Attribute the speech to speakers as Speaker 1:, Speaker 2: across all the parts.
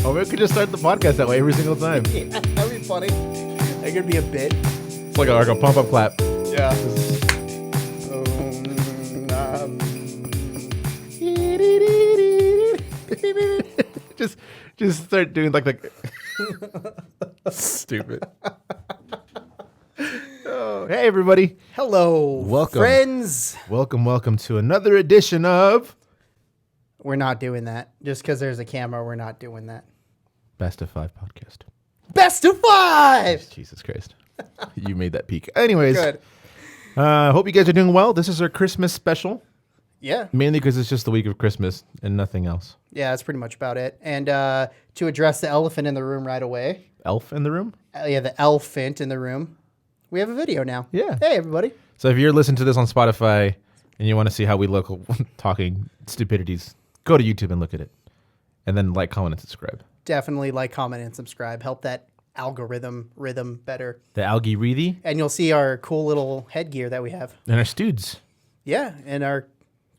Speaker 1: Or we could just start the podcast that way every single time.
Speaker 2: Yeah, that'd be funny. That could be a bit.
Speaker 1: It's like a pump up clap.
Speaker 2: Yeah.
Speaker 1: Just start doing like stupid. Oh, hey everybody.
Speaker 2: Hello,
Speaker 1: Welcome.
Speaker 2: friends.
Speaker 1: Welcome to another edition of
Speaker 2: We're not doing that. Just because there's a camera, we're not doing that.
Speaker 1: Best of 5 podcast.
Speaker 2: Best of 5!
Speaker 1: Jesus Christ. You made that peak. Anyways.
Speaker 2: Good.
Speaker 1: Hope you guys are doing well. This is our Christmas special.
Speaker 2: Yeah.
Speaker 1: Mainly because it's just the week of Christmas and nothing else.
Speaker 2: Yeah, that's pretty much about it. And to address the elephant in the room right away.
Speaker 1: Elf in the room?
Speaker 2: Yeah, the elephant in the room. We have a video now.
Speaker 1: Yeah.
Speaker 2: Hey, everybody.
Speaker 1: So if you're listening to this on Spotify and you want to see how we look talking stupidities, go to YouTube and look at it. And then like, comment, and subscribe.
Speaker 2: Definitely like, comment, and subscribe. Help that algorithm rhythm better.
Speaker 1: The algae reedy
Speaker 2: And you'll see our cool little headgear that we have.
Speaker 1: and our studs.
Speaker 2: Yeah, and our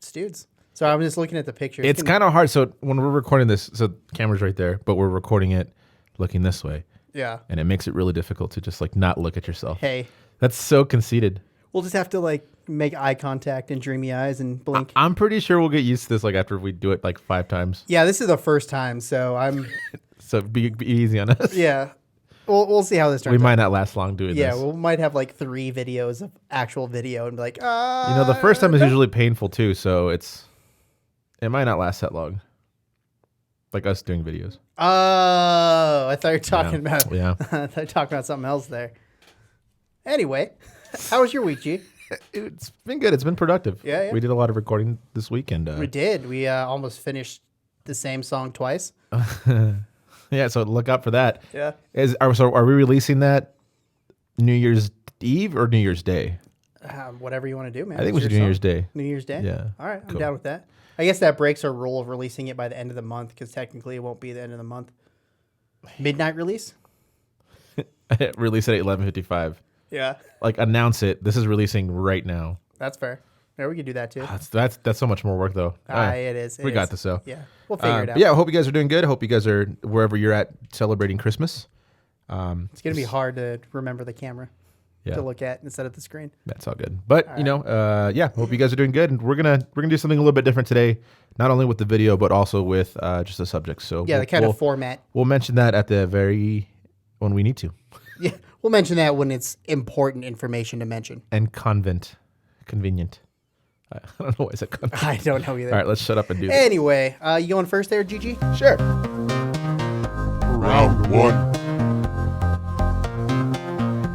Speaker 2: studs. So I'm just looking at the pictures.
Speaker 1: It's kind of hard. So when we're recording this, so the camera's right there, but we're recording it looking this way.
Speaker 2: Yeah.
Speaker 1: And it makes it really difficult to just like not look at yourself.
Speaker 2: Hey,
Speaker 1: That's so conceited.
Speaker 2: we'll just have to like make eye contact and dreamy eyes and blink.
Speaker 1: I'm pretty sure we'll get used to this like after we do it like 5 times.
Speaker 2: Yeah, this is the first time, so I'm.
Speaker 1: So be easy on us.
Speaker 2: Yeah, we'll see how this turns.
Speaker 1: We
Speaker 2: out.
Speaker 1: might not last long doing
Speaker 2: Yeah,
Speaker 1: this.
Speaker 2: we might have like 3 videos of actual video and be like,
Speaker 1: You know, the first time is usually painful too, so it might not last that long. Like us doing videos.
Speaker 2: Oh, I thought you were talking about.
Speaker 1: Yeah.
Speaker 2: I thought you were talking about something else there. Anyway, how was your week, G?
Speaker 1: It's been good. It's been productive.
Speaker 2: Yeah.
Speaker 1: We did a lot of recording this weekend.
Speaker 2: We did. We almost finished the same song twice.
Speaker 1: Yeah, so look out for that.
Speaker 2: Yeah.
Speaker 1: Are we releasing that New Year's Eve or New Year's Day?
Speaker 2: Whatever you want to do, man.
Speaker 1: I think we
Speaker 2: It's
Speaker 1: should
Speaker 2: your
Speaker 1: do New Year's
Speaker 2: song.
Speaker 1: Day.
Speaker 2: New Year's Day?
Speaker 1: Yeah.
Speaker 2: All right, I'm
Speaker 1: Cool.
Speaker 2: down with that. I guess that breaks our rule of releasing it by the end of the month because technically it won't be the end of the month. Midnight release?
Speaker 1: Release at 11:55.
Speaker 2: Yeah.
Speaker 1: Like announce it. This is releasing right now.
Speaker 2: That's fair. Yeah, we could do that too.
Speaker 1: That's so much more work though.
Speaker 2: It is.
Speaker 1: We got this though.
Speaker 2: Yeah. We'll figure it out.
Speaker 1: Yeah, I hope you guys are doing good. I hope you guys are wherever you're at celebrating Christmas.
Speaker 2: It's going to be hard to remember the camera
Speaker 1: Yeah,
Speaker 2: to look at instead of the screen.
Speaker 1: that's all good. But yeah, hope you guys are doing good. And we're gonna do something a little bit different today, not only with the video but also with just the subject. So
Speaker 2: Yeah, the kind of format.
Speaker 1: We'll mention that at the when we need to.
Speaker 2: Yeah. We'll mention that when it's important information to mention.
Speaker 1: And convenient. I don't know why I said convent.
Speaker 2: I don't know either.
Speaker 1: All right, let's shut up and do this.
Speaker 2: Anyway, you going first there, Gigi?
Speaker 1: Sure.
Speaker 3: Round 1.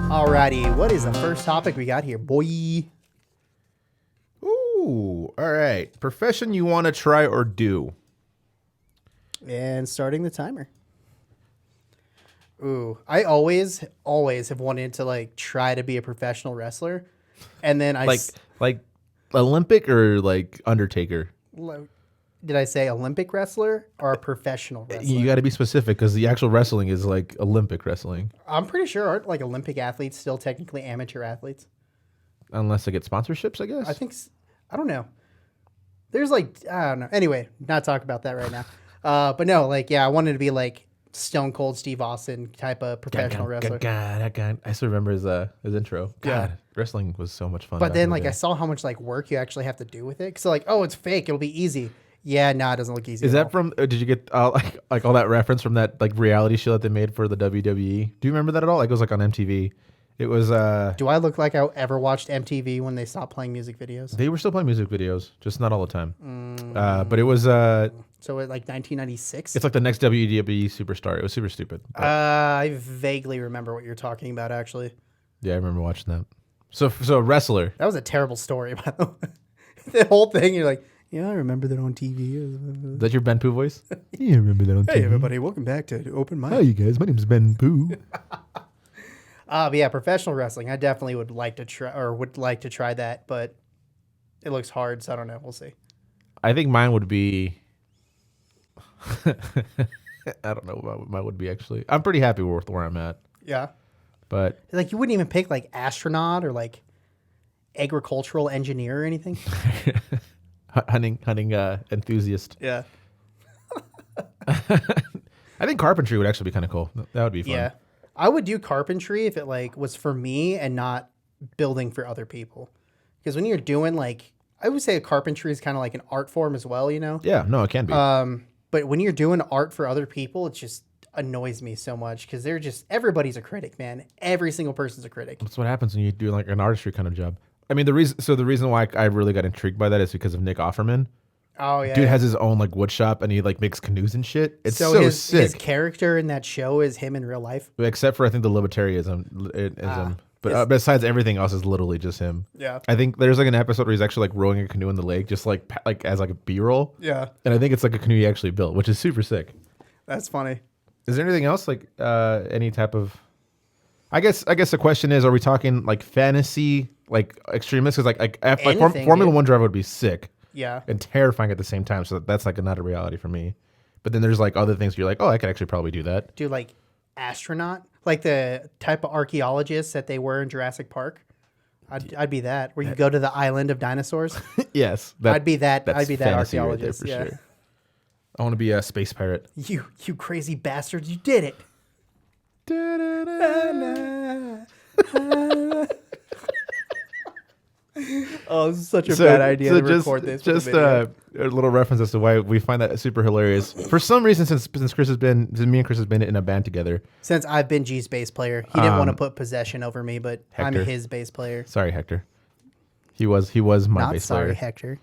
Speaker 2: Alrighty, what is the first topic we got here, boy?
Speaker 1: Ooh, all right. Profession you want to try or do?
Speaker 2: And starting the timer. Ooh, I always have wanted to like try to be a professional wrestler, and then
Speaker 1: Like Olympic or like Undertaker?
Speaker 2: did I say Olympic wrestler or a professional wrestler?
Speaker 1: You got to be specific because the actual wrestling is like Olympic wrestling,
Speaker 2: I'm pretty sure aren't like Olympic athletes still technically amateur athletes?
Speaker 1: unless they get sponsorships, I guess.
Speaker 2: I don't know. There's like I don't know. Anyway, not talk about that right now. But no, like I wanted to be like Stone Cold Steve Austin type of professional wrestler.
Speaker 1: God, I still remember his intro. God, wrestling was so much fun.
Speaker 2: But
Speaker 1: back
Speaker 2: then
Speaker 1: in the
Speaker 2: like
Speaker 1: day.
Speaker 2: I saw how much like work you actually have to do with it. So like, oh, it's fake. It'll be easy. Yeah, no, it doesn't look easy.
Speaker 1: Is
Speaker 2: at
Speaker 1: that
Speaker 2: all.
Speaker 1: from? Did you get like all that reference from that like reality show that they made for the WWE? Do you remember that at all? Like it was like on MTV. It was.
Speaker 2: Do I look like I ever watched MTV when they stopped playing music videos?
Speaker 1: They were still playing music videos, just not all the time. But it was.
Speaker 2: So it like 1996.
Speaker 1: It's like the next WWE superstar. It was super stupid. But,
Speaker 2: I vaguely remember what you're talking about. Actually,
Speaker 1: yeah, I remember watching that. So wrestler.
Speaker 2: that was a terrible story. By the way, the whole thing. You're like, yeah, I remember that on TV.
Speaker 1: Is that your Ben Pooh voice? Yeah, I remember that on TV.
Speaker 2: Hey everybody, welcome back to Open Mic.
Speaker 1: Hi you guys, my name's Ben Pooh.
Speaker 2: But yeah, professional wrestling. I definitely would like to try that, but it looks hard, so I don't know. We'll see.
Speaker 1: I think mine would be. I don't know what mine would be actually. I'm pretty happy with where I'm at,
Speaker 2: Yeah,
Speaker 1: but
Speaker 2: like you wouldn't even pick like astronaut or like agricultural engineer or anything.
Speaker 1: hunting enthusiast.
Speaker 2: Yeah.
Speaker 1: I think carpentry would actually be kind of cool. That would be fun.
Speaker 2: Yeah. I would do carpentry if it like was for me and not building for other people. Because when you're doing like, I would say carpentry is kind of like an art form as well, you know?
Speaker 1: Yeah, no, it can be.
Speaker 2: But when you're doing art for other people, it just annoys me so much because everybody's a critic, man. Every single person's a critic.
Speaker 1: That's what happens when you do like an artistry kind of job. I mean, the reason why I really got intrigued by that is because of Nick Offerman.
Speaker 2: Oh yeah.
Speaker 1: Dude has his own like wood shop and he like makes canoes and shit. It's so
Speaker 2: his,
Speaker 1: sick.
Speaker 2: His character in that show is him in real life.
Speaker 1: Except for I think the libertarianism. But besides everything else is literally just him.
Speaker 2: Yeah.
Speaker 1: I think there's like an episode where he's actually like rowing a canoe in the lake, just like as like a B-roll.
Speaker 2: Yeah.
Speaker 1: And I think it's like a canoe he actually built, which is super sick.
Speaker 2: That's funny.
Speaker 1: Is there anything else like any type of? I guess the question is, are we talking like fantasy, like extremists? Because like Formula One driver would be sick.
Speaker 2: Yeah.
Speaker 1: And terrifying at the same time. So that's like not a reality for me. But then there's like other things where you're like, oh, I could actually probably do that.
Speaker 2: Do like astronaut, like the type of archaeologists that they were in Jurassic Park. I'd be that. Where you go to the island of dinosaurs.
Speaker 1: Yes,
Speaker 2: I'd be that. I'd be that archaeologist.
Speaker 1: Right there for sure. I want to be a space pirate.
Speaker 2: You crazy bastards! You did it. Oh, this is such a bad idea to record this.
Speaker 1: Just a little reference as to why we find that super hilarious. For some reason, since me and Chris has been in a band together.
Speaker 2: Since I've been G's bass player, he didn't want to put possession over me, but
Speaker 1: Hector.
Speaker 2: I'm his bass player.
Speaker 1: Sorry, Hector. He was my bass player.
Speaker 2: Not sorry, Hector.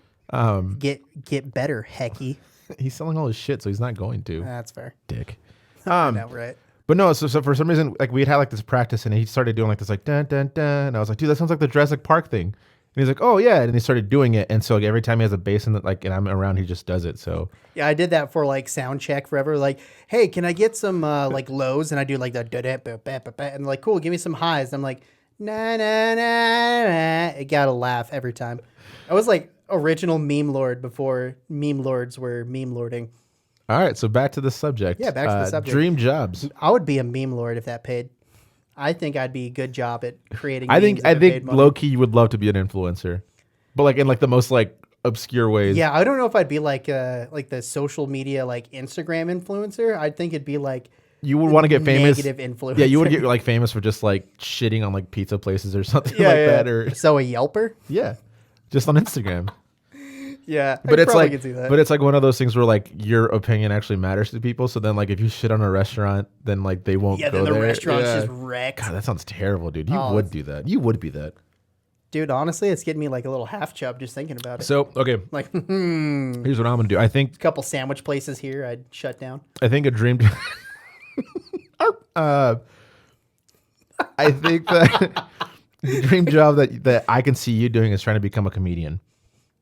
Speaker 2: Get better, Hecky.
Speaker 1: He's selling all his shit, so he's not going to.
Speaker 2: That's fair.
Speaker 1: Dick.
Speaker 2: I know, right?
Speaker 1: But no, so for some reason, like we had like this practice, and he started doing like this like dun dun dun, and I was like, dude, that sounds like the Jurassic Park thing. And he's like, oh yeah, and he started doing it, and so like every time he has a bass in it, like, and I'm around, he just does it. So
Speaker 2: yeah, I did that for like sound check forever. Like, hey, can I get some like lows? And I do like the and like, cool, give me some highs. And I'm like, na na na na. It got a laugh every time. I was like original meme lord before meme lords were meme lording.
Speaker 1: All right, so back to the subject.
Speaker 2: Yeah, back to the subject.
Speaker 1: Dream jobs.
Speaker 2: I would be a meme lord if that paid. I think I'd be a good job at creating.
Speaker 1: I
Speaker 2: memes
Speaker 1: think low key you would love to be an influencer, but like in like the most like obscure ways.
Speaker 2: Yeah, I don't know if I'd be like the social media like Instagram influencer. I think it'd be like
Speaker 1: you would want to get famous.
Speaker 2: Negative influencer.
Speaker 1: Yeah, you would get like famous for just like shitting on like pizza places or something that. Or
Speaker 2: so a Yelper.
Speaker 1: Yeah, just on Instagram.
Speaker 2: Yeah,
Speaker 1: but it's like,
Speaker 2: could see that.
Speaker 1: but it's like one of those things where like your opinion actually matters to people. So then like if you shit on a restaurant, then like they won't go there. Yeah, then the
Speaker 2: restaurant's just wrecked.
Speaker 1: God, that sounds terrible, dude. You would do that. You would be that.
Speaker 2: Dude, honestly, it's getting me like a little half chub just thinking about it.
Speaker 1: So okay,
Speaker 2: like
Speaker 1: here's what I'm gonna do. I think
Speaker 2: a couple sandwich places here, I'd shut down.
Speaker 1: I think a dream. I think that the dream job that I can see you doing is trying to become a comedian.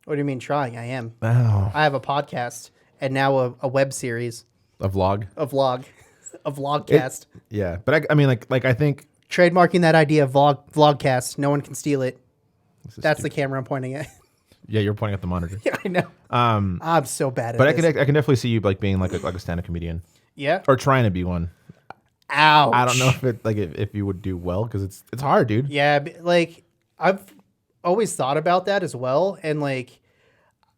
Speaker 2: What do you mean trying? I am.
Speaker 1: Oh.
Speaker 2: I have a podcast and now a web series.
Speaker 1: A vlog?
Speaker 2: A VLOGCAST.
Speaker 1: Yeah. But I mean, like I think...
Speaker 2: Trademarking that idea of VLOGCAST. No one can steal it. That's the camera I'm pointing at.
Speaker 1: Yeah, you're pointing at the monitor.
Speaker 2: Yeah, I know. I'm so bad at
Speaker 1: but
Speaker 2: this.
Speaker 1: I can definitely see you like being like a stand-up comedian.
Speaker 2: Yeah?
Speaker 1: Or trying to be one.
Speaker 2: Ouch.
Speaker 1: I don't know if you would do well because it's hard, dude.
Speaker 2: Yeah, like I've always thought about that as well, and like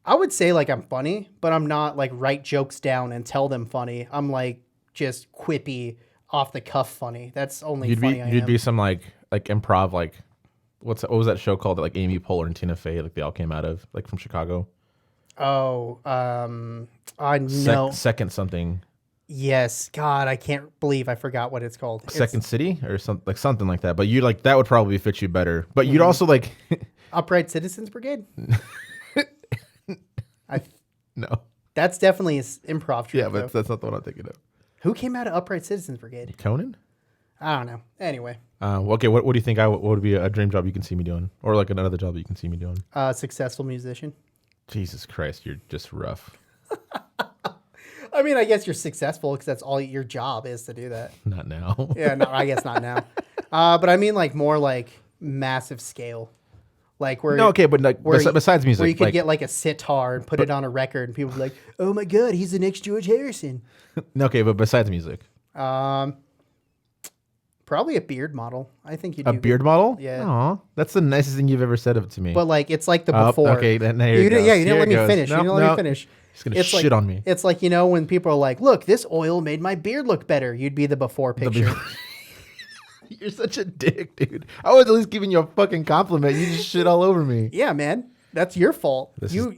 Speaker 2: I would say like I'm funny, but I'm not like write jokes down and tell them funny. I'm like just quippy, off the cuff funny. That's only
Speaker 1: you'd be some like improv like what was that show called that like Amy Poehler and Tina Fey like they all came out of like from Chicago.
Speaker 2: Oh, I know
Speaker 1: second something.
Speaker 2: Yes, God, I can't believe I forgot what it's called.
Speaker 1: Second City or something like that. But you like that would probably fit you better. But you'd also like
Speaker 2: Upright Citizens Brigade.
Speaker 1: No,
Speaker 2: that's definitely improv.
Speaker 1: Yeah, but that's not the one I'm thinking of.
Speaker 2: Who came out of Upright Citizens Brigade?
Speaker 1: Conan.
Speaker 2: I don't know. Anyway.
Speaker 1: Okay. What do you think? What would be a dream job you can see me doing, or like another job that you can see me doing?
Speaker 2: Successful musician.
Speaker 1: Jesus Christ, you're just rough.
Speaker 2: I mean, I guess you're successful because that's all your job is to do that.
Speaker 1: Not now.
Speaker 2: Yeah, no, I guess not now. But I mean, like more like massive scale, like where.
Speaker 1: No, okay, but like besides music,
Speaker 2: where you could get like a sitar and put it on a record, and people would be like, "Oh my God, he's the next George Harrison."
Speaker 1: Okay, but besides music,
Speaker 2: probably a beard model. I think you
Speaker 1: do a beard model.
Speaker 2: Yeah,
Speaker 1: Aw, that's the nicest thing you've ever said to me.
Speaker 2: But like, it's like the before.
Speaker 1: Okay, then here
Speaker 2: you didn't let me finish. You didn't let me finish.
Speaker 1: He's gonna shit on me.
Speaker 2: It's like, when people are like, look, this oil made my beard look better. You'd be the before picture.
Speaker 1: You're such a dick, dude. I was at least giving you a fucking compliment. You just shit all over me.
Speaker 2: Yeah, man. That's your fault. You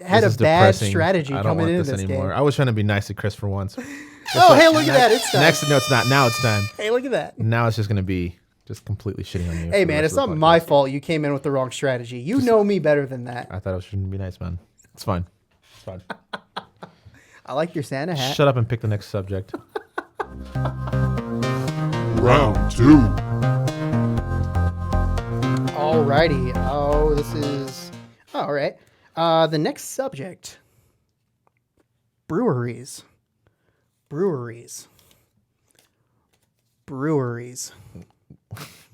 Speaker 2: had a bad
Speaker 1: depressing.
Speaker 2: strategy
Speaker 1: I don't
Speaker 2: coming
Speaker 1: want
Speaker 2: into
Speaker 1: this
Speaker 2: this
Speaker 1: anymore.
Speaker 2: game.
Speaker 1: I was trying to be nice to Chris for once.
Speaker 2: Hey, look at that. It's time.
Speaker 1: No, it's not. Now it's time.
Speaker 2: Hey, look at that.
Speaker 1: Now it's just going to be just completely shitting on you.
Speaker 2: Hey, man, it's not my fault you came in with the wrong strategy. You know me better than that.
Speaker 1: I thought I was trying to be nice, man. It's fine. It's fine.
Speaker 2: I like your Santa hat.
Speaker 1: Shut up and pick the next subject.
Speaker 3: Round 2.
Speaker 2: Alrighty. Oh, this is... All right. The next subject. Breweries. Breweries.
Speaker 1: Breweries.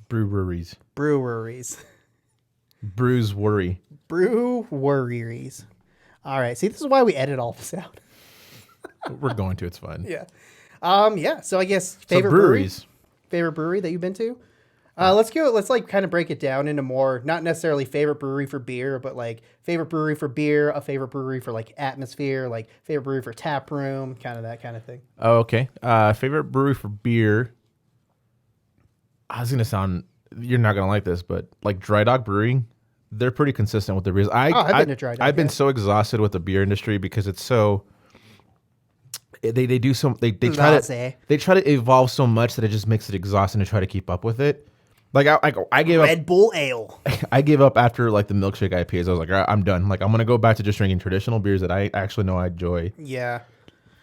Speaker 2: Breweries.
Speaker 1: Brews worry.
Speaker 2: Breweries. All right. See, this is why we edit all this out.
Speaker 1: We're going to. It's fine.
Speaker 2: Yeah. Yeah. So I guess favorite
Speaker 1: breweries.
Speaker 2: Favorite brewery that you've been to? Let's like kind of break it down into more, not necessarily favorite brewery for beer, but like favorite brewery for beer, a favorite brewery for like atmosphere, like favorite brewery for tap room, kind of that kind of thing.
Speaker 1: Oh, okay. Favorite brewery for beer. I was gonna sound. You're not gonna like this, but like Dry Dock Brewing, they're pretty consistent with their beers.
Speaker 2: I've been to Dry Dock.
Speaker 1: I've been so exhausted with the beer industry because it's so. They do some they try to evolve so much that it just makes it exhausting to try to keep up with it. Like I gave up
Speaker 2: Red Bull Ale.
Speaker 1: I gave up after like the milkshake IPAs. I was like, all right, I'm done. Like I'm gonna go back to just drinking traditional beers that I actually know I enjoy.
Speaker 2: Yeah.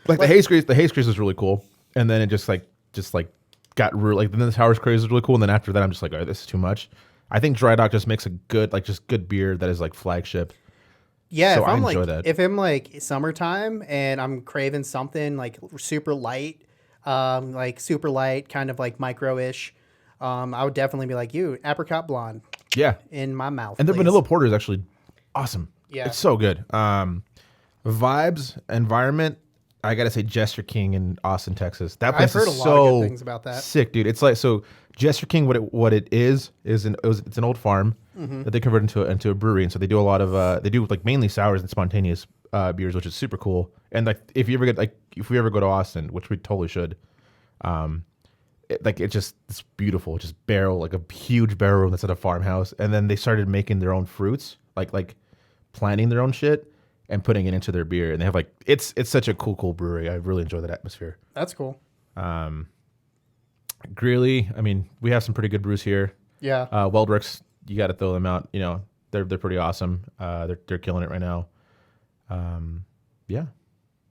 Speaker 1: Like the Haze Craze was really cool, and then it just got real. Like then the Towers Craze was really cool, and then after that I'm just like, all right, this is too much. I think Dry Dock just makes a good good beer that is like flagship.
Speaker 2: Yeah,
Speaker 1: so
Speaker 2: if I'm like summertime and I'm craving something like super light, kind of like micro-ish, I would definitely be like you, apricot blonde.
Speaker 1: Yeah,
Speaker 2: in my mouth.
Speaker 1: And the vanilla porter is actually awesome.
Speaker 2: Yeah,
Speaker 1: it's so good. Vibes, environment. I gotta say, Jester King in Austin, Texas. That place
Speaker 2: I've heard
Speaker 1: is
Speaker 2: a lot of good things about that.
Speaker 1: Sick, dude. It's like so. Jester King, what it is it's an old farm that they converted into a brewery, and so they do a lot of they do like mainly sours and spontaneous beers, which is super cool. And like if we ever go to Austin, which we totally should, it's beautiful. It's just barrel, like a huge barrel room that's at a farmhouse, and then they started making their own fruits, like planting their own shit and putting it into their beer, and they have like it's such a cool brewery. I really enjoy that atmosphere.
Speaker 2: That's cool.
Speaker 1: Greeley, I mean, we have some pretty good brews here.
Speaker 2: Yeah.
Speaker 1: Weldworks, you got to throw them out. You know, they're pretty awesome. They're killing it right now. Yeah.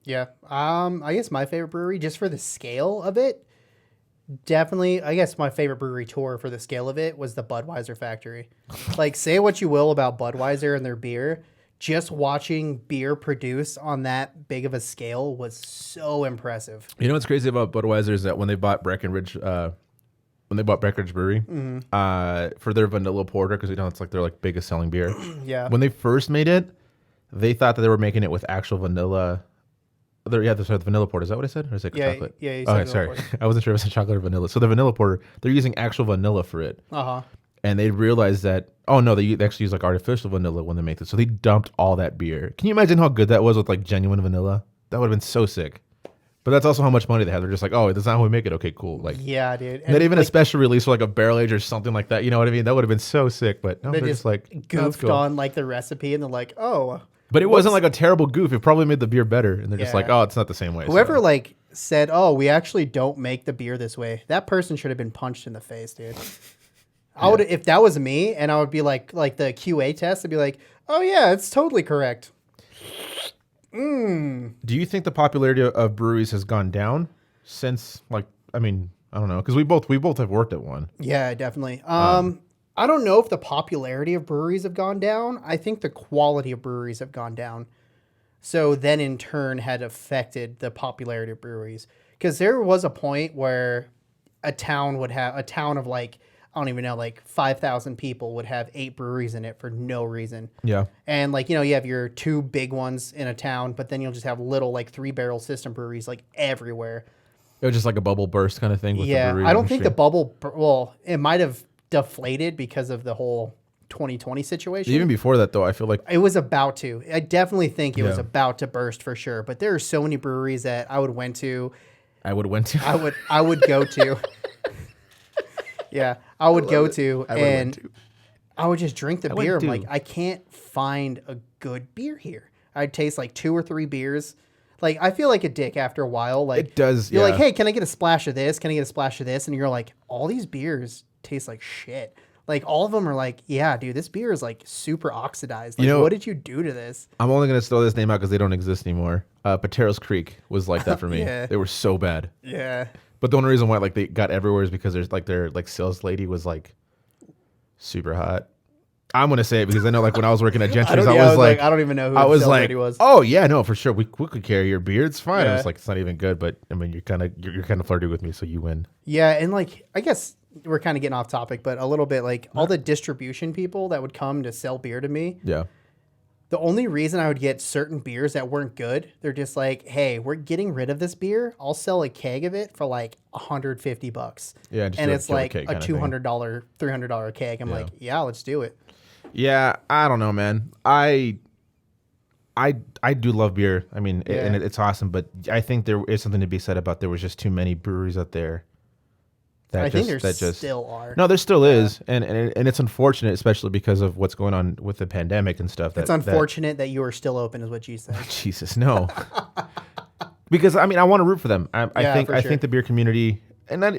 Speaker 2: Yeah. I guess my favorite brewery, just for the scale of it, definitely. I guess my favorite brewery tour for the scale of it was the Budweiser factory. Like, say what you will about Budweiser and their beer, just watching beer produce on that big of a scale was so impressive.
Speaker 1: You know what's crazy about Budweiser is that when they bought Breckenridge Brewery, for their vanilla porter, because it's like their biggest selling beer.
Speaker 2: Yeah.
Speaker 1: When they first made it, they thought that they were making it with actual vanilla. The vanilla porter. Is that what I said? Or is it chocolate?
Speaker 2: Yeah. You said
Speaker 1: sorry. I wasn't sure if it was chocolate or vanilla. So the vanilla porter, they're using actual vanilla for it. And they realized that, oh no, they actually use like artificial vanilla when they make this. So they dumped all that beer. Can you imagine how good that was with like genuine vanilla? That would have been so sick. But that's also how much money they had. They're just like, oh, that's not how we make it. Okay, cool. Like,
Speaker 2: yeah, dude.
Speaker 1: And not even a special release for like a barrel age or something like that. You know what I mean? That would have been so sick. But no,
Speaker 2: they
Speaker 1: they're just like
Speaker 2: goofed on like the recipe, and they're like, oh.
Speaker 1: But it wasn't like a terrible goof. It probably made the beer better. And they're just like, oh, it's not the same way.
Speaker 2: Whoever said, oh, we actually don't make the beer this way, that person should have been punched in the face, dude. I would, if that was me, and I would be like the QA test, I'd be like, oh yeah, it's totally correct.
Speaker 1: Do you think the popularity of breweries has gone down since, I don't know, because we both have worked at one.
Speaker 2: Yeah, definitely. I don't know if the popularity of breweries have gone down. I think the quality of breweries have gone down. So then in turn had affected the popularity of breweries. Because there was a point where a town of I don't even know, 5,000 people would have 8 breweries in it for no reason.
Speaker 1: Yeah.
Speaker 2: And you have your 2 big ones in a town, but then you'll just have little 3-barrel system breweries everywhere.
Speaker 1: It was just like a bubble burst kind of thing with the brewery
Speaker 2: I don't think
Speaker 1: industry.
Speaker 2: it might have deflated because of the whole 2020 situation.
Speaker 1: Even before that, though, I feel like
Speaker 2: It was about to. I definitely think it was about to burst for sure. But there are so many breweries that I would go to. I would go to. Yeah, I would go to, and I would just drink the beer. I'm like, I can't find a good beer here. I'd taste like 2 or 3 beers. Like, I feel like a dick after a while. Like,
Speaker 1: it does.
Speaker 2: You're like, hey, can I get a splash of this? Can I get a splash of this? And you're like, all these beers taste like shit. Like, all of them are like, yeah, dude, this beer is like super oxidized. Like, what did you do to this?
Speaker 1: I'm only going to throw this name out because they don't exist anymore. Patero's Creek was like that for me.
Speaker 2: Yeah.
Speaker 1: They were so bad.
Speaker 2: Yeah.
Speaker 1: But the only reason why like they got everywhere is because there's like their like sales lady was like super hot. I'm gonna say it because I know like when I was working at Gentry's, I was like,
Speaker 2: I don't even know who
Speaker 1: I was
Speaker 2: the
Speaker 1: like,
Speaker 2: lady was.
Speaker 1: oh yeah, no, for sure, we could carry your beer. It's fine.
Speaker 2: Yeah.
Speaker 1: I was like, it's not even good, but I mean, you're kind of flirty with me, so you win.
Speaker 2: Yeah, and like I guess we're kind of getting off topic, but a little bit like all the distribution people that would come to sell beer to me.
Speaker 1: Yeah.
Speaker 2: The only reason I would get certain beers that weren't good, they're just like, hey, we're getting rid of this beer. I'll sell a keg of it for like $150.
Speaker 1: Yeah,
Speaker 2: and it's like a $200, $300 keg. I'm like, yeah, let's do it.
Speaker 1: Yeah, I don't know, man. I do love beer. I mean, and it's awesome, but I think there is something to be said about there was just too many breweries out there.
Speaker 2: I think there still are.
Speaker 1: No, there still is, and it's unfortunate, especially because of what's going on with the pandemic and stuff.
Speaker 2: It's unfortunate that you are still open, is what you said.
Speaker 1: Jesus, no. Because I mean, I want to root for them. I think the beer community, and not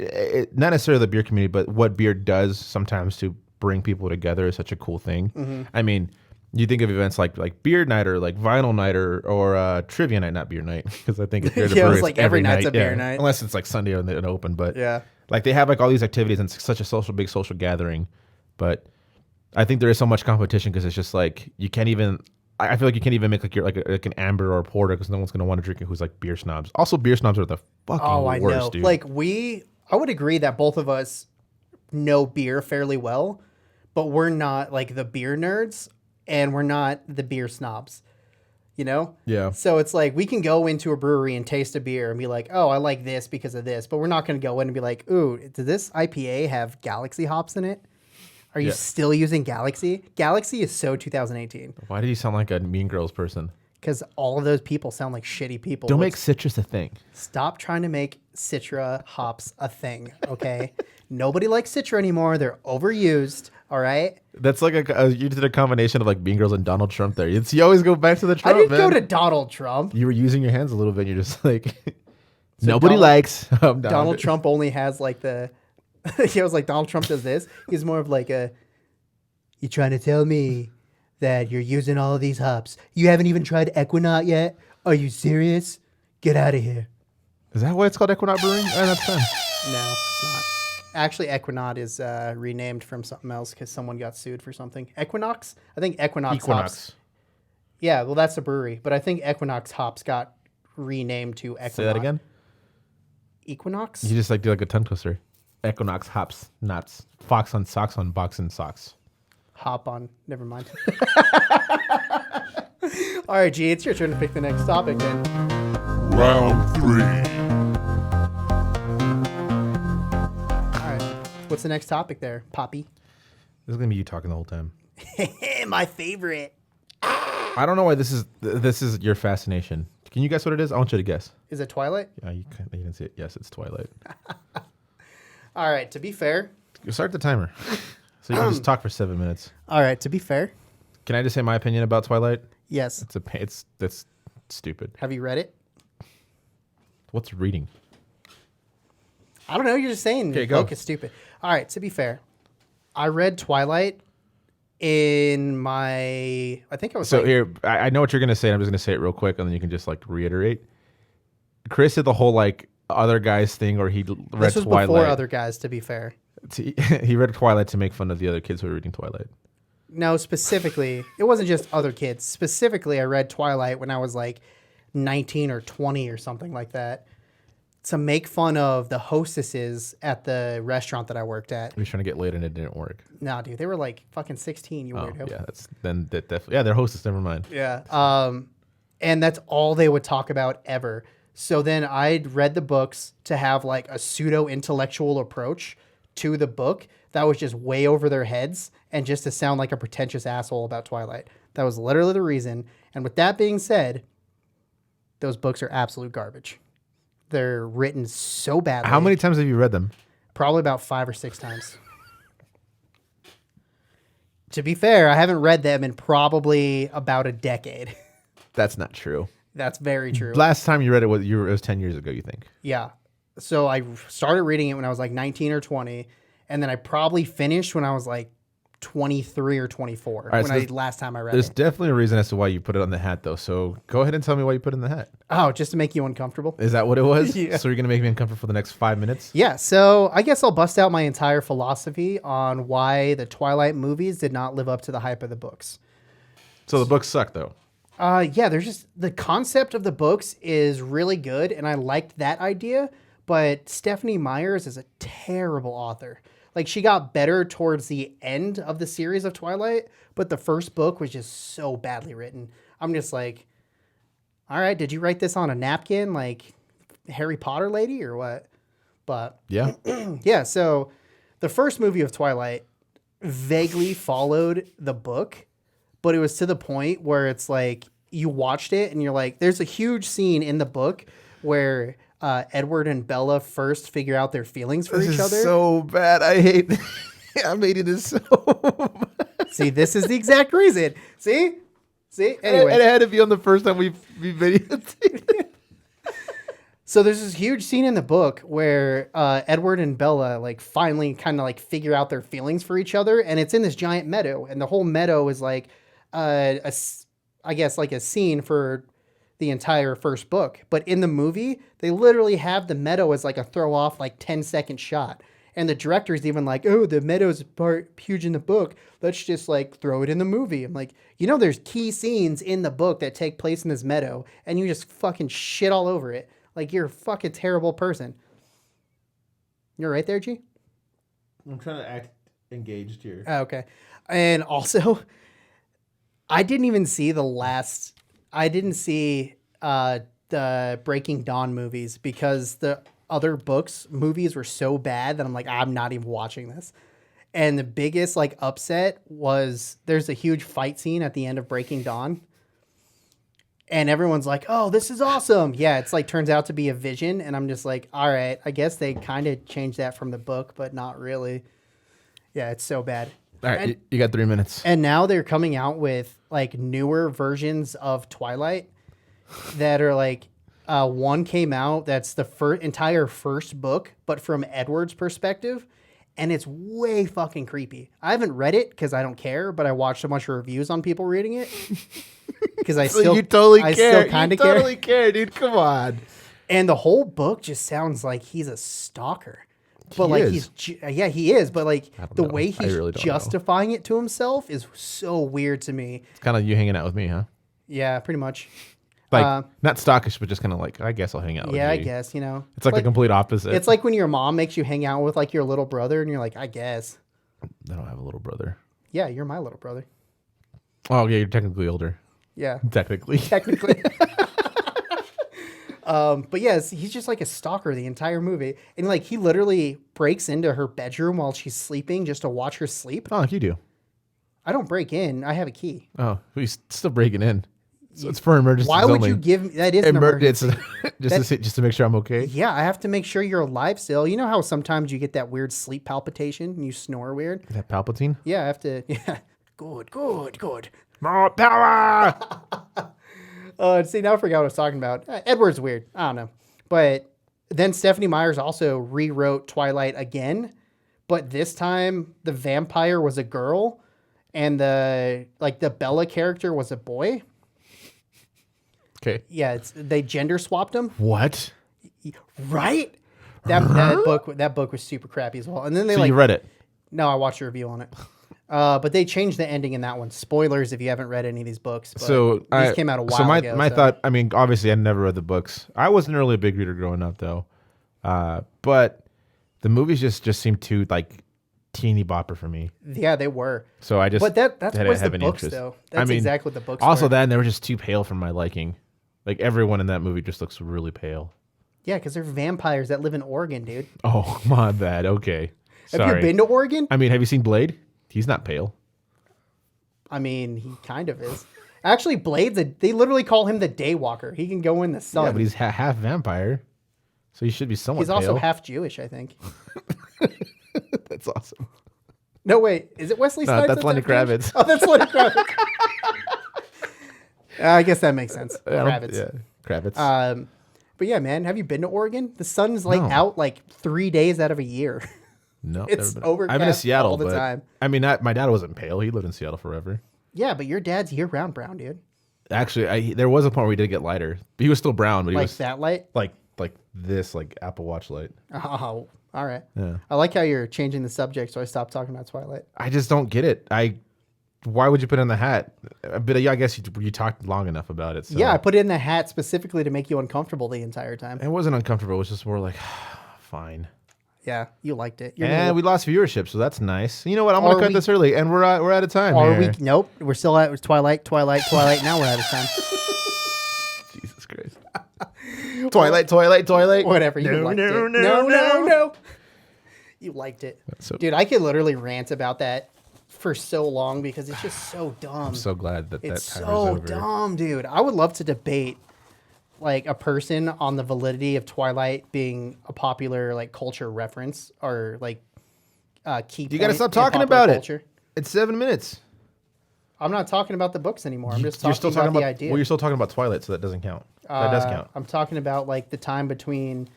Speaker 1: necessarily the beer community, but what beer does sometimes to bring people together is such a cool thing. Mm-hmm. I mean, you think of events like beer night or like vinyl night or trivia night, not beer night, because I think if you're the brewery,
Speaker 2: it's like every night's a beer night,
Speaker 1: unless it's like Sunday and they open. But
Speaker 2: yeah.
Speaker 1: Like they have like all these activities and it's such a big social gathering, but I think there is so much competition because it's just like you can't even. I feel like you can't even make like an amber or a porter because no one's gonna want to drink it who's like beer snobs. Also, beer snobs are the fucking worst, dude.
Speaker 2: Like I would agree that both of us know beer fairly well, but we're not like the beer nerds and we're not the beer snobs. You know?
Speaker 1: Yeah.
Speaker 2: So it's like we can go into a brewery and taste a beer and be like, oh, I like this because of this. But we're not going to go in and be like, ooh, does this IPA have Galaxy hops in it? Are you still using Galaxy? Galaxy is so 2018.
Speaker 1: Why do you sound like a Mean Girls person?
Speaker 2: Because all of those people sound like shitty people.
Speaker 1: Don't make citrus a thing.
Speaker 2: Stop trying to make Citra hops a thing, okay? Nobody likes Citra anymore. They're overused, all right?
Speaker 1: That's like you did a combination of like Mean Girls and Donald Trump there. You always go back to the Trump,
Speaker 2: I didn't go to Donald Trump.
Speaker 1: You were using your hands a little bit. And you're just like, nobody likes
Speaker 2: Donald Trump only has like the... he was like, Donald Trump does this. He's more of like a... You trying to tell me that you're using all of these hops? You haven't even tried Equinaut yet? Are you serious? Get out of here.
Speaker 1: Is that why it's called Equinaut Brewing? Oh, that's fun.
Speaker 2: No, it's not. Actually, Equinaut is renamed from something else because someone got sued for something. Equinox? I think Equinox hops. Yeah, well, that's a brewery. But I think Equinox hops got renamed to Equinaut.
Speaker 1: Say that again?
Speaker 2: Equinox?
Speaker 1: You just like do like a tongue twister. Equinox hops, nuts. Fox on socks on box and socks.
Speaker 2: Hop on. Never mind. All right, G, it's your turn to pick the next topic then.
Speaker 3: Round 3.
Speaker 2: All right. What's the next topic there, Poppy?
Speaker 1: This is going to be you talking the whole time.
Speaker 2: My favorite.
Speaker 1: I don't know why this is your fascination. Can you guess what it is? I want you to guess.
Speaker 2: Is it Twilight?
Speaker 1: Yeah, you can see it. Yes, it's Twilight.
Speaker 2: All right, to be fair.
Speaker 1: Start the timer. So you can just talk for 7 minutes.
Speaker 2: All right, to be fair.
Speaker 1: Can I just say my opinion about Twilight?
Speaker 2: Yes.
Speaker 1: That's stupid.
Speaker 2: Have you read it?
Speaker 1: What's reading?
Speaker 2: I don't know. You're just saying the book is stupid. All right, to be fair. I read Twilight in my... I think I was
Speaker 1: here, I know what you're going to say. And I'm just going to say it real quick, and then you can just like reiterate. Chris did the whole like other guys thing, or he read Twilight.
Speaker 2: This was before other guys, to be fair.
Speaker 1: He read Twilight to make fun of the other kids who were reading Twilight.
Speaker 2: No, specifically, it wasn't just other kids. Specifically, I read Twilight when I was like 19 or 20 or something like that to make fun of the hostesses at the restaurant that I worked at.
Speaker 1: He was trying to get laid and it didn't work.
Speaker 2: Nah, dude, they were like fucking 16, you weirdo.
Speaker 1: Yeah, that definitely. Yeah, they're hostess, never mind.
Speaker 2: Yeah. And that's all they would talk about ever. So then I'd read the books to have like a pseudo-intellectual approach to the book that was just way over their heads and just to sound like a pretentious asshole about Twilight. That was literally the reason. And with that being said, those books are absolute garbage. They're written so badly.
Speaker 1: How many times have you read them?
Speaker 2: Probably about 5 or 6 times. To be fair, I haven't read them in probably about a decade.
Speaker 1: That's not true.
Speaker 2: That's very true.
Speaker 1: Last time you read it was 10 years ago, you think?
Speaker 2: Yeah. So I started reading it when I was like 19 or 20, and then I probably finished when I was like 23 or 24 last time I read
Speaker 1: There's
Speaker 2: it.
Speaker 1: definitely a reason as to why you put it on the hat, though. So go ahead and tell me why you put it in the hat.
Speaker 2: Oh, just to make you uncomfortable?
Speaker 1: Is that what it was?
Speaker 2: Yeah.
Speaker 1: So you're going to make me uncomfortable for the next 5 minutes?
Speaker 2: Yeah, so I guess I'll bust out my entire philosophy on why the Twilight movies did not live up to the hype of the books.
Speaker 1: So the books suck, though.
Speaker 2: Yeah, there's just the concept of the books is really good, and I liked that idea, but Stephanie Myers is a terrible author. Like, she got better towards the end of the series of Twilight, but the first book was just so badly written. I'm just like, all right, did you write this on a napkin like Harry Potter lady or what? But
Speaker 1: Yeah.
Speaker 2: yeah, so the first movie of Twilight vaguely followed the book, but it was to the point where it's like you watched it and you're like, there's a huge scene in the book where Edward and Bella first figure out their feelings for each other.
Speaker 1: So bad. I hate I'm hating this so much.
Speaker 2: See, this is the exact reason. See? Anyway.
Speaker 1: And it had to be on the first time we videotaped.
Speaker 2: So there's this huge scene in the book where Edward and Bella like finally kind of like figure out their feelings for each other, and it's in this giant meadow, and the whole meadow is like I guess like a scene for the entire first book. But in the movie, they literally have the meadow as like a throw off like 10-second shot. And the director's even like, oh, the meadow's part huge in the book. Let's just like throw it in the movie. I'm like, there's key scenes in the book that take place in this meadow, and you just fucking shit all over it. Like, you're a fucking terrible person. You're right there, G?
Speaker 1: I'm trying to act engaged here.
Speaker 2: Oh, okay. And also, I didn't even see the Breaking Dawn movies because the other movies were so bad that I'm like, I'm not even watching this. And the biggest like upset was there's a huge fight scene at the end of Breaking Dawn. And everyone's like, oh, this is awesome. Yeah, it's like turns out to be a vision. And I'm just like, all right, I guess they kind of changed that from the book, but not really. Yeah, it's so bad.
Speaker 1: All right, you got 3 minutes.
Speaker 2: And now they're coming out with like newer versions of Twilight that are like, one came out that's the entire first book, but from Edward's perspective. And it's way fucking creepy. I haven't read it because I don't care, but I watched a bunch of reviews on people reading it. Because I still,
Speaker 1: you totally
Speaker 2: I
Speaker 1: care.
Speaker 2: still kind of
Speaker 1: care. Totally care, dude. Come on.
Speaker 2: And the whole book just sounds like he's a stalker. But
Speaker 1: He
Speaker 2: like
Speaker 1: is.
Speaker 2: he is. But like the
Speaker 1: know.
Speaker 2: way
Speaker 1: I
Speaker 2: he's
Speaker 1: really don't
Speaker 2: justifying it to himself is so weird to me.
Speaker 1: It's kind of you hanging out with me, huh?
Speaker 2: Yeah, pretty much.
Speaker 1: Like not stockish, but just kind of like I guess I'll hang out with you.
Speaker 2: Yeah, I guess
Speaker 1: It's like the complete opposite.
Speaker 2: It's like when your mom makes you hang out with like your little brother, and you're like, I guess.
Speaker 1: I don't have a little brother.
Speaker 2: Yeah, you're my little brother.
Speaker 1: Oh yeah, you're technically older.
Speaker 2: Yeah,
Speaker 1: Technically.
Speaker 2: But yes, he's just like a stalker the entire movie, and like he literally breaks into her bedroom while she's sleeping just to watch her sleep.
Speaker 1: Oh, like you do.
Speaker 2: I don't break in. I have a key.
Speaker 1: Oh, he's still breaking in. So it's for emergencies.
Speaker 2: Why would
Speaker 1: only.
Speaker 2: you give me that? Is an emergency.
Speaker 1: It's just to make sure I'm okay.
Speaker 2: Yeah, I have to make sure you're alive still. You know how sometimes you get that weird sleep palpitation and you snore weird?
Speaker 1: Is that Palpatine?
Speaker 2: Yeah, I have to. Yeah, good.
Speaker 1: More power.
Speaker 2: See, now I forgot what I was talking about. Edward's weird. I don't know. But then Stephanie Myers also rewrote Twilight again, but this time the vampire was a girl and the Bella character was a boy.
Speaker 1: Okay.
Speaker 2: Yeah, they gender swapped them.
Speaker 1: What?
Speaker 2: Right? That book was super crappy as well. And then they
Speaker 1: you read it?
Speaker 2: No, I watched a review on it. But they changed the ending in that one. Spoilers if you haven't read any of these books. But these came out a while ago.
Speaker 1: So my thought, I mean, obviously I never read the books. I wasn't really a big reader growing up though. But the movies just seemed too like teeny bopper for me.
Speaker 2: Yeah, they were.
Speaker 1: So I just
Speaker 2: But that's what's the
Speaker 1: have any
Speaker 2: books
Speaker 1: interest.
Speaker 2: though. That's exactly what the books
Speaker 1: also
Speaker 2: were.
Speaker 1: that and they were just too pale for my liking. Like everyone in that movie just looks really pale.
Speaker 2: Yeah, because they're vampires that live in Oregon, dude.
Speaker 1: Oh, my bad. Okay.
Speaker 2: Have you been to Oregon?
Speaker 1: I mean, have you seen Blade? He's not pale.
Speaker 2: I mean, he kind of is. Actually, they literally call him the Daywalker. He can go in the sun.
Speaker 1: Yeah, but he's half vampire. So he should be somewhat
Speaker 2: He's also
Speaker 1: pale.
Speaker 2: half Jewish, I think.
Speaker 1: That's awesome.
Speaker 2: No, wait. Is it Wesley Snipes?
Speaker 1: That's Lenny Kravitz.
Speaker 2: Oh, that's Lenny Kravitz. I guess that makes sense. Kravitz.
Speaker 1: Yeah, Kravitz.
Speaker 2: But yeah, man, have you been to Oregon? The sun's like
Speaker 1: No.
Speaker 2: out like 3 days out of a year.
Speaker 1: No,
Speaker 2: It's
Speaker 1: never been.
Speaker 2: overcast
Speaker 1: I've been to Seattle
Speaker 2: all the
Speaker 1: but,
Speaker 2: time.
Speaker 1: I mean, my dad wasn't pale. He lived in Seattle forever.
Speaker 2: Yeah, but your dad's year-round brown, dude.
Speaker 1: Actually, there was a point where he did get lighter. He was still brown, but he
Speaker 2: Like
Speaker 1: was
Speaker 2: that light?
Speaker 1: like this, like Apple Watch light.
Speaker 2: Oh, all right.
Speaker 1: Yeah.
Speaker 2: I like how you're changing the subject, so I stopped talking about Twilight.
Speaker 1: I just don't get it. Why would you put it in the hat? But I guess you talked long enough about it. So.
Speaker 2: Yeah, I put it in the hat specifically to make you uncomfortable the entire time.
Speaker 1: It wasn't uncomfortable. It was just more like, fine.
Speaker 2: Yeah, you liked it.
Speaker 1: And we lost viewership, so that's nice. You know what? I'm gonna cut this early, and we're out of time. Here.
Speaker 2: Nope, we're still at Twilight. Now we're out of time.
Speaker 1: Jesus Christ. Twilight.
Speaker 2: Whatever. You liked it. No. You liked it. Dude, I could literally rant about that for so long because it's just so dumb.
Speaker 1: I'm so glad that
Speaker 2: It's
Speaker 1: time is
Speaker 2: so
Speaker 1: over.
Speaker 2: dumb, dude. I would love to debate like a person on the validity of Twilight being a popular like culture reference or like key.
Speaker 1: You got to
Speaker 2: point
Speaker 1: stop
Speaker 2: in
Speaker 1: talking
Speaker 2: popular
Speaker 1: about
Speaker 2: culture.
Speaker 1: it. It's 7 minutes.
Speaker 2: I'm not talking about the books anymore. I'm just
Speaker 1: You're
Speaker 2: talking
Speaker 1: still
Speaker 2: about the idea.
Speaker 1: Well, you're still talking about Twilight, so that doesn't count. That does count.
Speaker 2: I'm talking about like the time between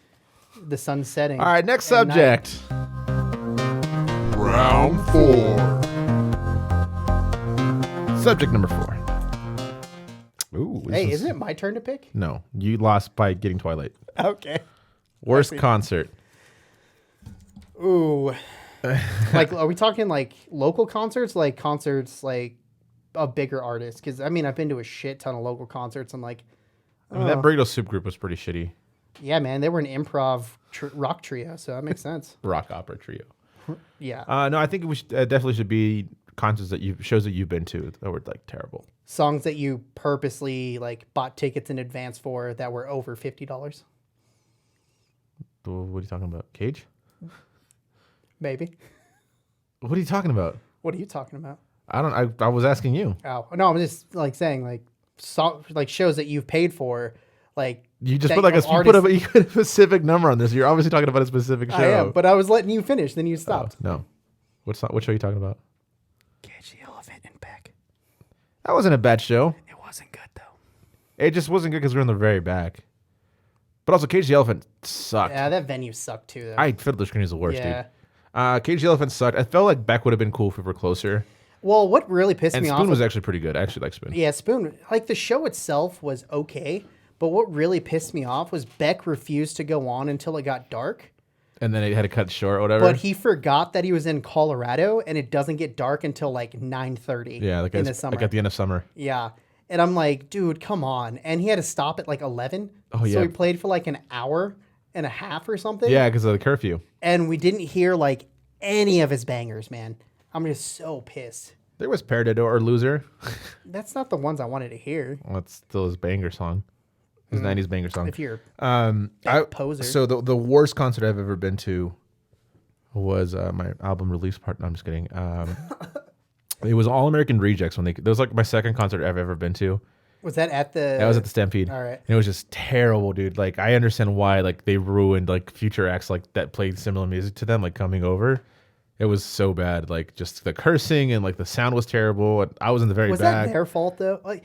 Speaker 2: the sun setting.
Speaker 1: All right, next
Speaker 2: and night.
Speaker 1: subject.
Speaker 3: Round 4.
Speaker 1: Subject number 4. Ooh.
Speaker 2: Hey, isn't it my turn to pick?
Speaker 1: No, you lost by getting Twilight.
Speaker 2: Okay.
Speaker 1: Worst concert.
Speaker 2: Ooh. Like, are we talking like local concerts? Like concerts like of bigger artists? Because I mean, I've been to a shit ton of local concerts. I'm like,
Speaker 1: I mean, that Burrito Soup group was pretty shitty.
Speaker 2: yeah, man, they were an improv rock trio, so that makes sense.
Speaker 1: Rock opera trio.
Speaker 2: Yeah.
Speaker 1: No, I think we definitely should be concerts shows that you've been to that were like terrible.
Speaker 2: Songs that you purposely like bought tickets in advance for that were over $50.
Speaker 1: What are you talking about? Cage?
Speaker 2: Maybe.
Speaker 1: What are you talking about?
Speaker 2: What are you talking about?
Speaker 1: I was asking you.
Speaker 2: Oh no, I'm just like saying like like shows that you've paid for, like
Speaker 1: You just
Speaker 2: that
Speaker 1: put like
Speaker 2: you
Speaker 1: you put a specific number on this. You're obviously talking about a specific show.
Speaker 2: I am, but I was letting you finish. Then you stopped.
Speaker 1: No. What show are you talking about?
Speaker 2: Cage the Elephant and Peck.
Speaker 1: That wasn't a bad show.
Speaker 2: It wasn't good though.
Speaker 1: It just wasn't good because we were in the very back. But also, Cage the Elephant sucked.
Speaker 2: Yeah, that venue sucked too. Though.
Speaker 1: Fiddler Screen is the worst,
Speaker 2: Yeah.
Speaker 1: dude. Cage the Elephant sucked. I felt like Beck would have been cool if we were closer.
Speaker 2: Well, what really pissed
Speaker 1: And
Speaker 2: me
Speaker 1: Spoon
Speaker 2: off
Speaker 1: was actually pretty good. I actually like Spoon.
Speaker 2: yeah, Spoon. Like the show itself was okay, but what really pissed me off was Beck refused to go on until it got dark.
Speaker 1: And then it had to cut short or whatever.
Speaker 2: But he forgot that he was in Colorado, and it doesn't get dark until like 9:30.
Speaker 1: Yeah, like
Speaker 2: in the summer.
Speaker 1: like at the end of summer.
Speaker 2: Yeah. And I'm like, dude, come on. And he had to stop at like 11.
Speaker 1: Oh, yeah.
Speaker 2: So he played for like an hour and a half or something.
Speaker 1: Yeah, because of the curfew.
Speaker 2: And we didn't hear like any of his bangers, man. I'm just so pissed.
Speaker 1: There was Paradiddle or Loser.
Speaker 2: That's not the ones I wanted to hear.
Speaker 1: Well, that's still his banger song. His 90s banger song.
Speaker 2: If you're poser.
Speaker 1: So the worst concert I've ever been to was my album release part. No, I'm just kidding. It was All American Rejects when that was like my second concert I've ever been to.
Speaker 2: Was that at the...
Speaker 1: That was at the Stampede.
Speaker 2: All right.
Speaker 1: And it was just terrible, dude. Like, I understand why, like, they ruined, like, future acts, like, that played similar music to them, like, coming over. It was so bad. Like, just the cursing and, like, the sound was terrible. And I was in the very
Speaker 2: Was
Speaker 1: back.
Speaker 2: that their fault, though? Like,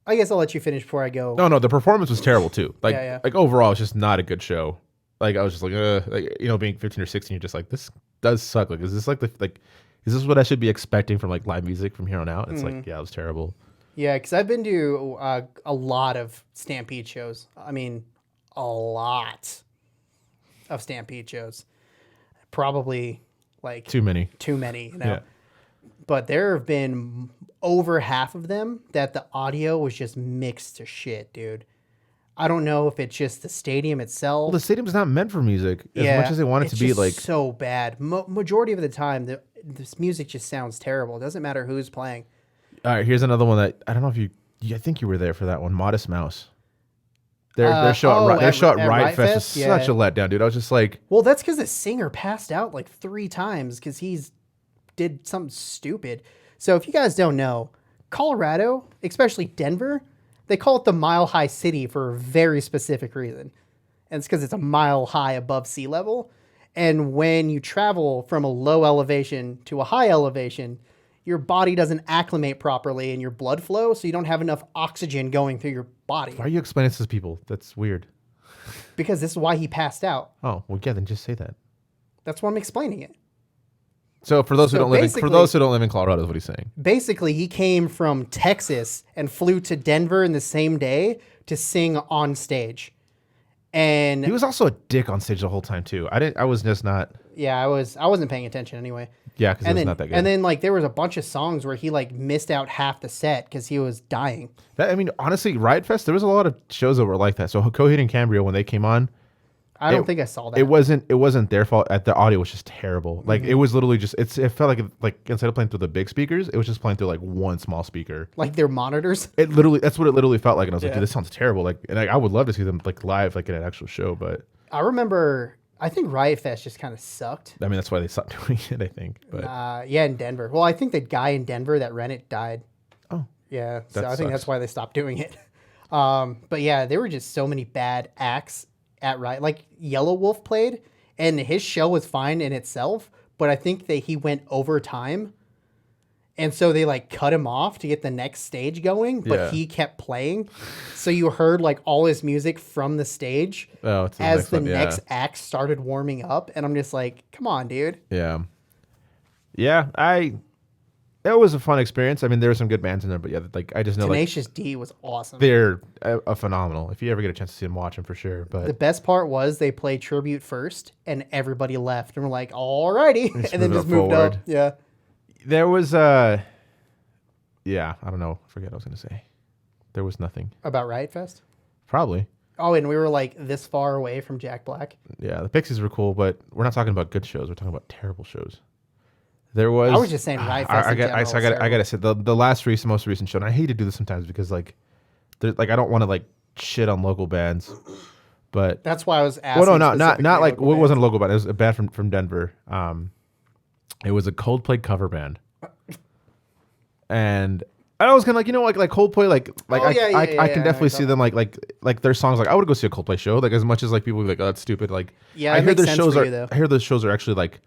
Speaker 2: I guess I'll let you finish before I go.
Speaker 1: No, the performance was terrible, too. Like,
Speaker 2: Yeah.
Speaker 1: like overall, it's just not a good show. Like, I was just like, you know, being 15 or 16, you're just like, this does suck. Like, is this, like, is this what I should be expecting from, like, live music from here on out? It's like, yeah, it was terrible.
Speaker 2: Yeah, because I've been to a lot of Stampede shows. I mean, a lot of Stampede shows. Probably like
Speaker 1: Too many.
Speaker 2: you know.
Speaker 1: Yeah.
Speaker 2: But there have been over half of them that the audio was just mixed to shit, dude. I don't know if it's just the stadium itself.
Speaker 1: Well, the stadium's not meant for music as much as they want it to be.
Speaker 2: Just
Speaker 1: like,
Speaker 2: so bad. Majority of the time, this music just sounds terrible. It doesn't matter who's playing.
Speaker 1: all right, here's another one that I don't know if I think you were there for that one. Modest Mouse. Their show at Riot Fest was
Speaker 2: yeah.
Speaker 1: such a letdown, dude. I was just like,
Speaker 2: well, that's because the singer passed out like 3 times because he's did something stupid. So if you guys don't know, Colorado, especially Denver, they call it the Mile High City for a very specific reason. And it's because it's a mile high above sea level. And when you travel from a low elevation to a high elevation, your body doesn't acclimate properly in your blood flow, so you don't have enough oxygen going through your body.
Speaker 1: why are you explaining this to people? That's weird.
Speaker 2: Because this is why he passed out.
Speaker 1: Oh, well, yeah, then just say that.
Speaker 2: That's why I'm explaining it.
Speaker 1: So for those who don't live in Colorado, is what he's saying.
Speaker 2: Basically, he came from Texas and flew to Denver in the same day to sing on stage. And
Speaker 1: He was also a dick on stage the whole time too. I was just not.
Speaker 2: yeah, I wasn't paying attention anyway.
Speaker 1: Yeah, because it was not that good.
Speaker 2: And then like there was a bunch of songs where he like missed out half the set because he was dying.
Speaker 1: I mean, honestly, Riot Fest, there was a lot of shows that were like that. So Coheed and Cambria, when they came on,
Speaker 2: I don't think I saw that.
Speaker 1: It wasn't their fault. The audio was just terrible. Like it was literally just it felt like instead of playing through the big speakers, it was just playing through like one small speaker.
Speaker 2: Like their monitors.
Speaker 1: That's what it literally felt like. And I was like, dude, this sounds terrible. Like, and I would love to see them like live, like in an actual show. But
Speaker 2: I remember, I think Riot Fest just kind of sucked.
Speaker 1: I mean, that's why they stopped doing it. I think. But
Speaker 2: Yeah, in Denver. Well, I think the guy in Denver that ran it died.
Speaker 1: oh,
Speaker 2: Yeah, so
Speaker 1: That
Speaker 2: I think that's
Speaker 1: sucks.
Speaker 2: why they stopped doing it. But yeah, there were just so many bad acts at Riot. Like Yellow Wolf played, and his show was fine in itself, but I think that he went over time, and so they like cut him off to get the next stage going. But
Speaker 1: Yeah.
Speaker 2: he kept playing, so you heard like all his music from the stage
Speaker 1: oh, it's
Speaker 2: as the
Speaker 1: one, yeah.
Speaker 2: next act started warming up, and I'm just like, come on, dude.
Speaker 1: Yeah. It was a fun experience. I mean, there were some good bands in there, but yeah, like I just know
Speaker 2: Tenacious D was awesome.
Speaker 1: they're a phenomenal. If you ever get a chance to see them, watch them for sure. But
Speaker 2: The best part was they played tribute first, and everybody left, and we're like, "Alrighty," and then
Speaker 1: move
Speaker 2: just
Speaker 1: it
Speaker 2: moved up.
Speaker 1: forward.
Speaker 2: Yeah,
Speaker 1: there was yeah, I don't know. I forget what I was gonna say. There was nothing.
Speaker 2: about Riot Fest.
Speaker 1: Probably.
Speaker 2: Oh, and we were like this far away from Jack Black.
Speaker 1: Yeah, the Pixies were cool, but we're not talking about good shows. We're talking about terrible shows. There was.
Speaker 2: I was just saying Riot Fest.
Speaker 1: I gotta say the most recent show. And I hate to do this sometimes because like I don't want to like shit on local bands, but
Speaker 2: That's why I was asking.
Speaker 1: well, no, not
Speaker 2: specifically
Speaker 1: like
Speaker 2: local
Speaker 1: it wasn't a
Speaker 2: bands.
Speaker 1: local band. It was a band from Denver. It was a Coldplay cover band, and I was kind of like, you know, like Coldplay, I can definitely see them like their songs. Like I would go see a Coldplay show. Like as much as like people would be like, oh, that's stupid. Like
Speaker 2: Yeah,
Speaker 1: I
Speaker 2: it
Speaker 1: hear
Speaker 2: makes
Speaker 1: their
Speaker 2: sense
Speaker 1: shows
Speaker 2: for
Speaker 1: are.
Speaker 2: you, though.
Speaker 1: I hear those shows are actually like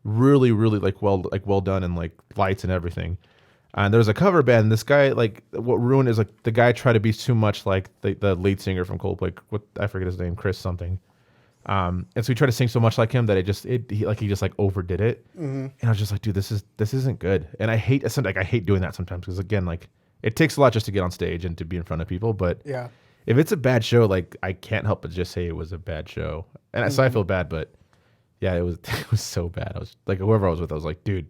Speaker 1: really like well done and like lights and everything. And there was a cover band. And this guy like what ruined is like the guy tried to be too much like the lead singer from Coldplay. What I forget his name, Chris something. And so he tried to sing so much like him that he just overdid it. Mm-hmm. And I was just like, dude, this isn't good. And I hate doing that sometimes because again, like it takes a lot just to get on stage and to be in front of people. But
Speaker 2: Yeah.
Speaker 1: if it's a bad show, like I can't help but just say it was a bad show. And so I feel bad, but yeah, it was so bad. I was like, whoever I was with, I was like, dude,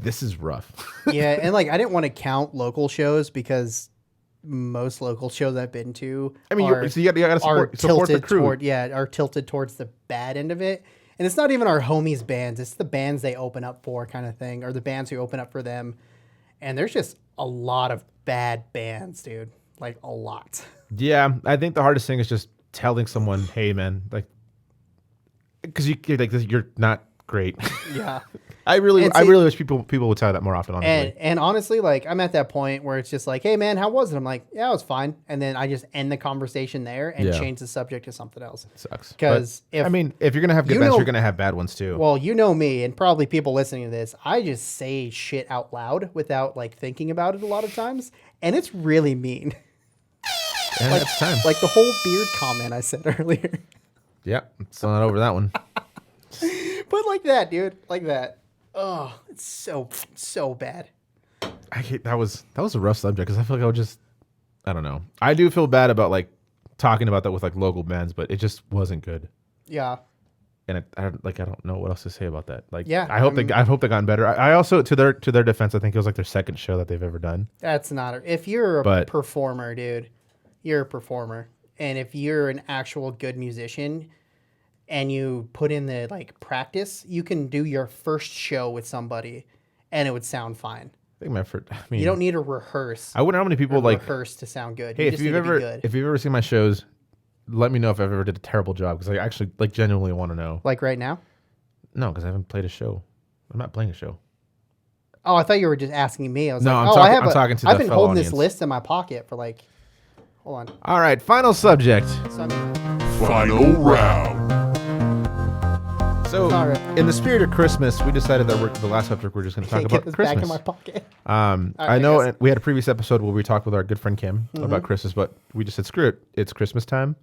Speaker 1: this is rough.
Speaker 2: Yeah, and like I didn't want to count local shows because most local shows I've been to,
Speaker 1: I mean,
Speaker 2: are,
Speaker 1: so you gotta support the
Speaker 2: tilted
Speaker 1: crew.
Speaker 2: are tilted towards the bad end of it. And it's not even our homies bands; it's the bands they open up for, kind of thing, or the bands who open up for them. And there's just a lot of bad bands, dude. Like a lot.
Speaker 1: Yeah, I think the hardest thing is just telling someone, hey, man, like, because you're not great.
Speaker 2: Yeah.
Speaker 1: I really
Speaker 2: And see-
Speaker 1: wish people would tell you that more often. Honestly,
Speaker 2: And honestly, like I'm at that point where it's just like, hey man, how was it? I'm like, yeah, it was fine. And then I just end the conversation there and
Speaker 1: Yeah.
Speaker 2: change the subject to something else.
Speaker 1: it sucks.
Speaker 2: 'Cause
Speaker 1: But,
Speaker 2: if-
Speaker 1: I mean, if you're gonna have good
Speaker 2: you
Speaker 1: bands,
Speaker 2: know-
Speaker 1: you're gonna have bad ones too.
Speaker 2: Well, you know me and probably people listening to this, I just say shit out loud without like thinking about it a lot of times. And it's really mean.
Speaker 1: and it's time.
Speaker 2: Like the whole beard comment I said earlier.
Speaker 1: Yeah, still not over that one.
Speaker 2: But like that, dude. Like that. Oh, it's so bad.
Speaker 1: I hate that was a rough subject because I feel like I don't know. I do feel bad about like talking about that with like local bands, but it just wasn't good.
Speaker 2: Yeah.
Speaker 1: And I don't know what else to say about that. Like,
Speaker 2: Yeah,
Speaker 1: I hope they gotten better. I also to their defense, I think it was like their second show that they've ever done.
Speaker 2: That's not if you're a
Speaker 1: But-
Speaker 2: performer, dude, you're a performer. And if you're an actual good musician and you put in the like practice, you can do your first show with somebody and it would sound fine.
Speaker 1: think my first. I mean,
Speaker 2: You don't need to rehearse.
Speaker 1: I wonder how many people like.
Speaker 2: rehearse to sound good.
Speaker 1: Hey,
Speaker 2: You
Speaker 1: if
Speaker 2: just
Speaker 1: you've
Speaker 2: need to be
Speaker 1: ever
Speaker 2: good.
Speaker 1: if you've ever seen my shows, let me know if I've ever did a terrible job because I actually like genuinely want to know.
Speaker 2: Like right now?
Speaker 1: No, because I haven't played a show. I'm not playing a show.
Speaker 2: Oh, I thought you were just asking me. I was
Speaker 1: No,
Speaker 2: like,
Speaker 1: I'm
Speaker 2: oh,
Speaker 1: talking-
Speaker 2: I have
Speaker 1: I'm talking to
Speaker 2: I've
Speaker 1: the
Speaker 2: been
Speaker 1: fellow
Speaker 2: holding this
Speaker 1: audience.
Speaker 2: list in my pocket for like, hold on.
Speaker 1: All right, final subject.
Speaker 2: So I'm,
Speaker 3: Final round.
Speaker 1: So,
Speaker 2: All right.
Speaker 1: in the spirit of Christmas, we decided that the last subject we're just going to talk
Speaker 2: can't
Speaker 1: about
Speaker 2: get this
Speaker 1: Christmas.
Speaker 2: back in my pocket.
Speaker 1: I know we had a previous episode where we talked with our good friend Kim about Christmas, but we just said screw it. It's Christmas time.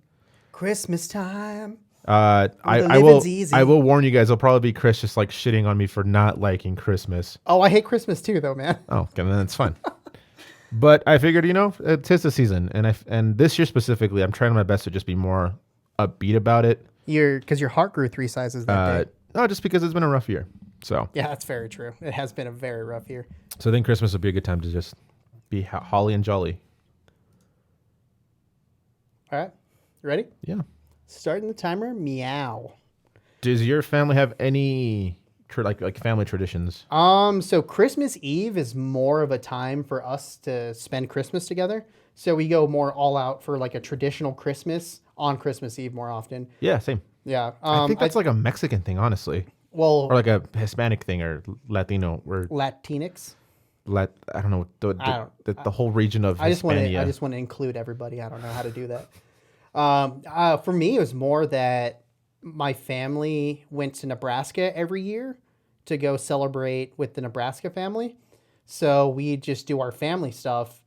Speaker 2: Christmas time.
Speaker 1: I
Speaker 2: living's easy.
Speaker 1: will warn you guys. It'll probably be Chris just like shitting on me for not liking Christmas.
Speaker 2: Oh, I hate Christmas too, though, man.
Speaker 1: Oh, okay, then it's fine. But I figured, it's the season, and this year specifically, I'm trying my best to just be more upbeat about it.
Speaker 2: Because your heart grew 3 sizes that day.
Speaker 1: No, just because it's been a rough year. So
Speaker 2: Yeah, that's very true. It has been a very rough year.
Speaker 1: I think Christmas would be a good time to just be holly and jolly.
Speaker 2: All right, you ready?
Speaker 1: Yeah.
Speaker 2: Starting the timer. Meow.
Speaker 1: Does your family have any like family traditions?
Speaker 2: So Christmas Eve is more of a time for us to spend Christmas together. So we go more all out for like a traditional Christmas on Christmas Eve more often.
Speaker 1: Yeah, same.
Speaker 2: Yeah.
Speaker 1: I think that's like a Mexican thing, honestly,
Speaker 2: well,
Speaker 1: or like a Hispanic thing, or Latino, or
Speaker 2: Latinx.
Speaker 1: I don't know the whole region of
Speaker 2: I just want
Speaker 1: Hispania.
Speaker 2: to include everybody. I don't know how to do that. For me, it was more that my family went to Nebraska every year to go celebrate with the Nebraska family. So we just do our family stuff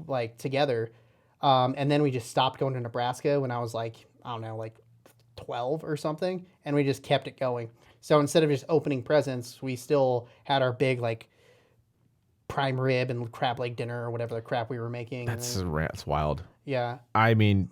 Speaker 2: like together. And then we just stopped going to Nebraska when I was like, I don't know, like 12 or something. And we just kept it going. So instead of just opening presents, we still had our big like prime rib and crab leg dinner or whatever the crap we were making.
Speaker 1: That's wild.
Speaker 2: Yeah.
Speaker 1: I mean,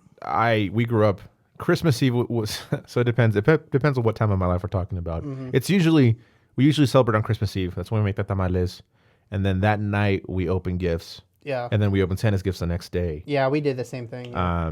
Speaker 1: we grew up. Christmas Eve was so it depends. It depends on what time of my life we're talking about. It's we usually celebrate on Christmas Eve. That's when we make the tamales, and then that night we open gifts.
Speaker 2: Yeah.
Speaker 1: And then we open Santa's gifts the next day.
Speaker 2: Yeah, we did the same thing. Yeah.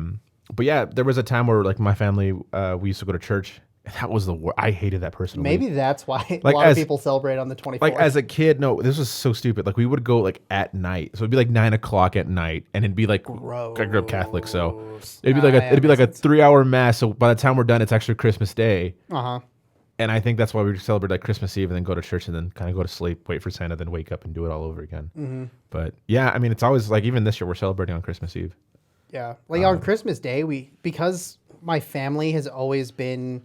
Speaker 1: But yeah, there was a time where like my family, we used to go to church. And that was the worst. I hated that personally.
Speaker 2: Maybe that's why
Speaker 1: Like
Speaker 2: a lot of people celebrate on the 24th.
Speaker 1: Like as a kid, no, this was so stupid. Like we would go like at night, so it'd be like 9 o'clock at night, and it'd be like I grew up Catholic, so it'd be like a 3-hour mass. So by the time we're done, it's actually Christmas Day. And I think that's why we celebrate like Christmas Eve and then go to church and then kind of go to sleep, wait for Santa, then wake up and do it all over again. But yeah, I mean, it's always like even this year we're celebrating on Christmas Eve.
Speaker 2: Yeah, like on Christmas Day, because my family has always been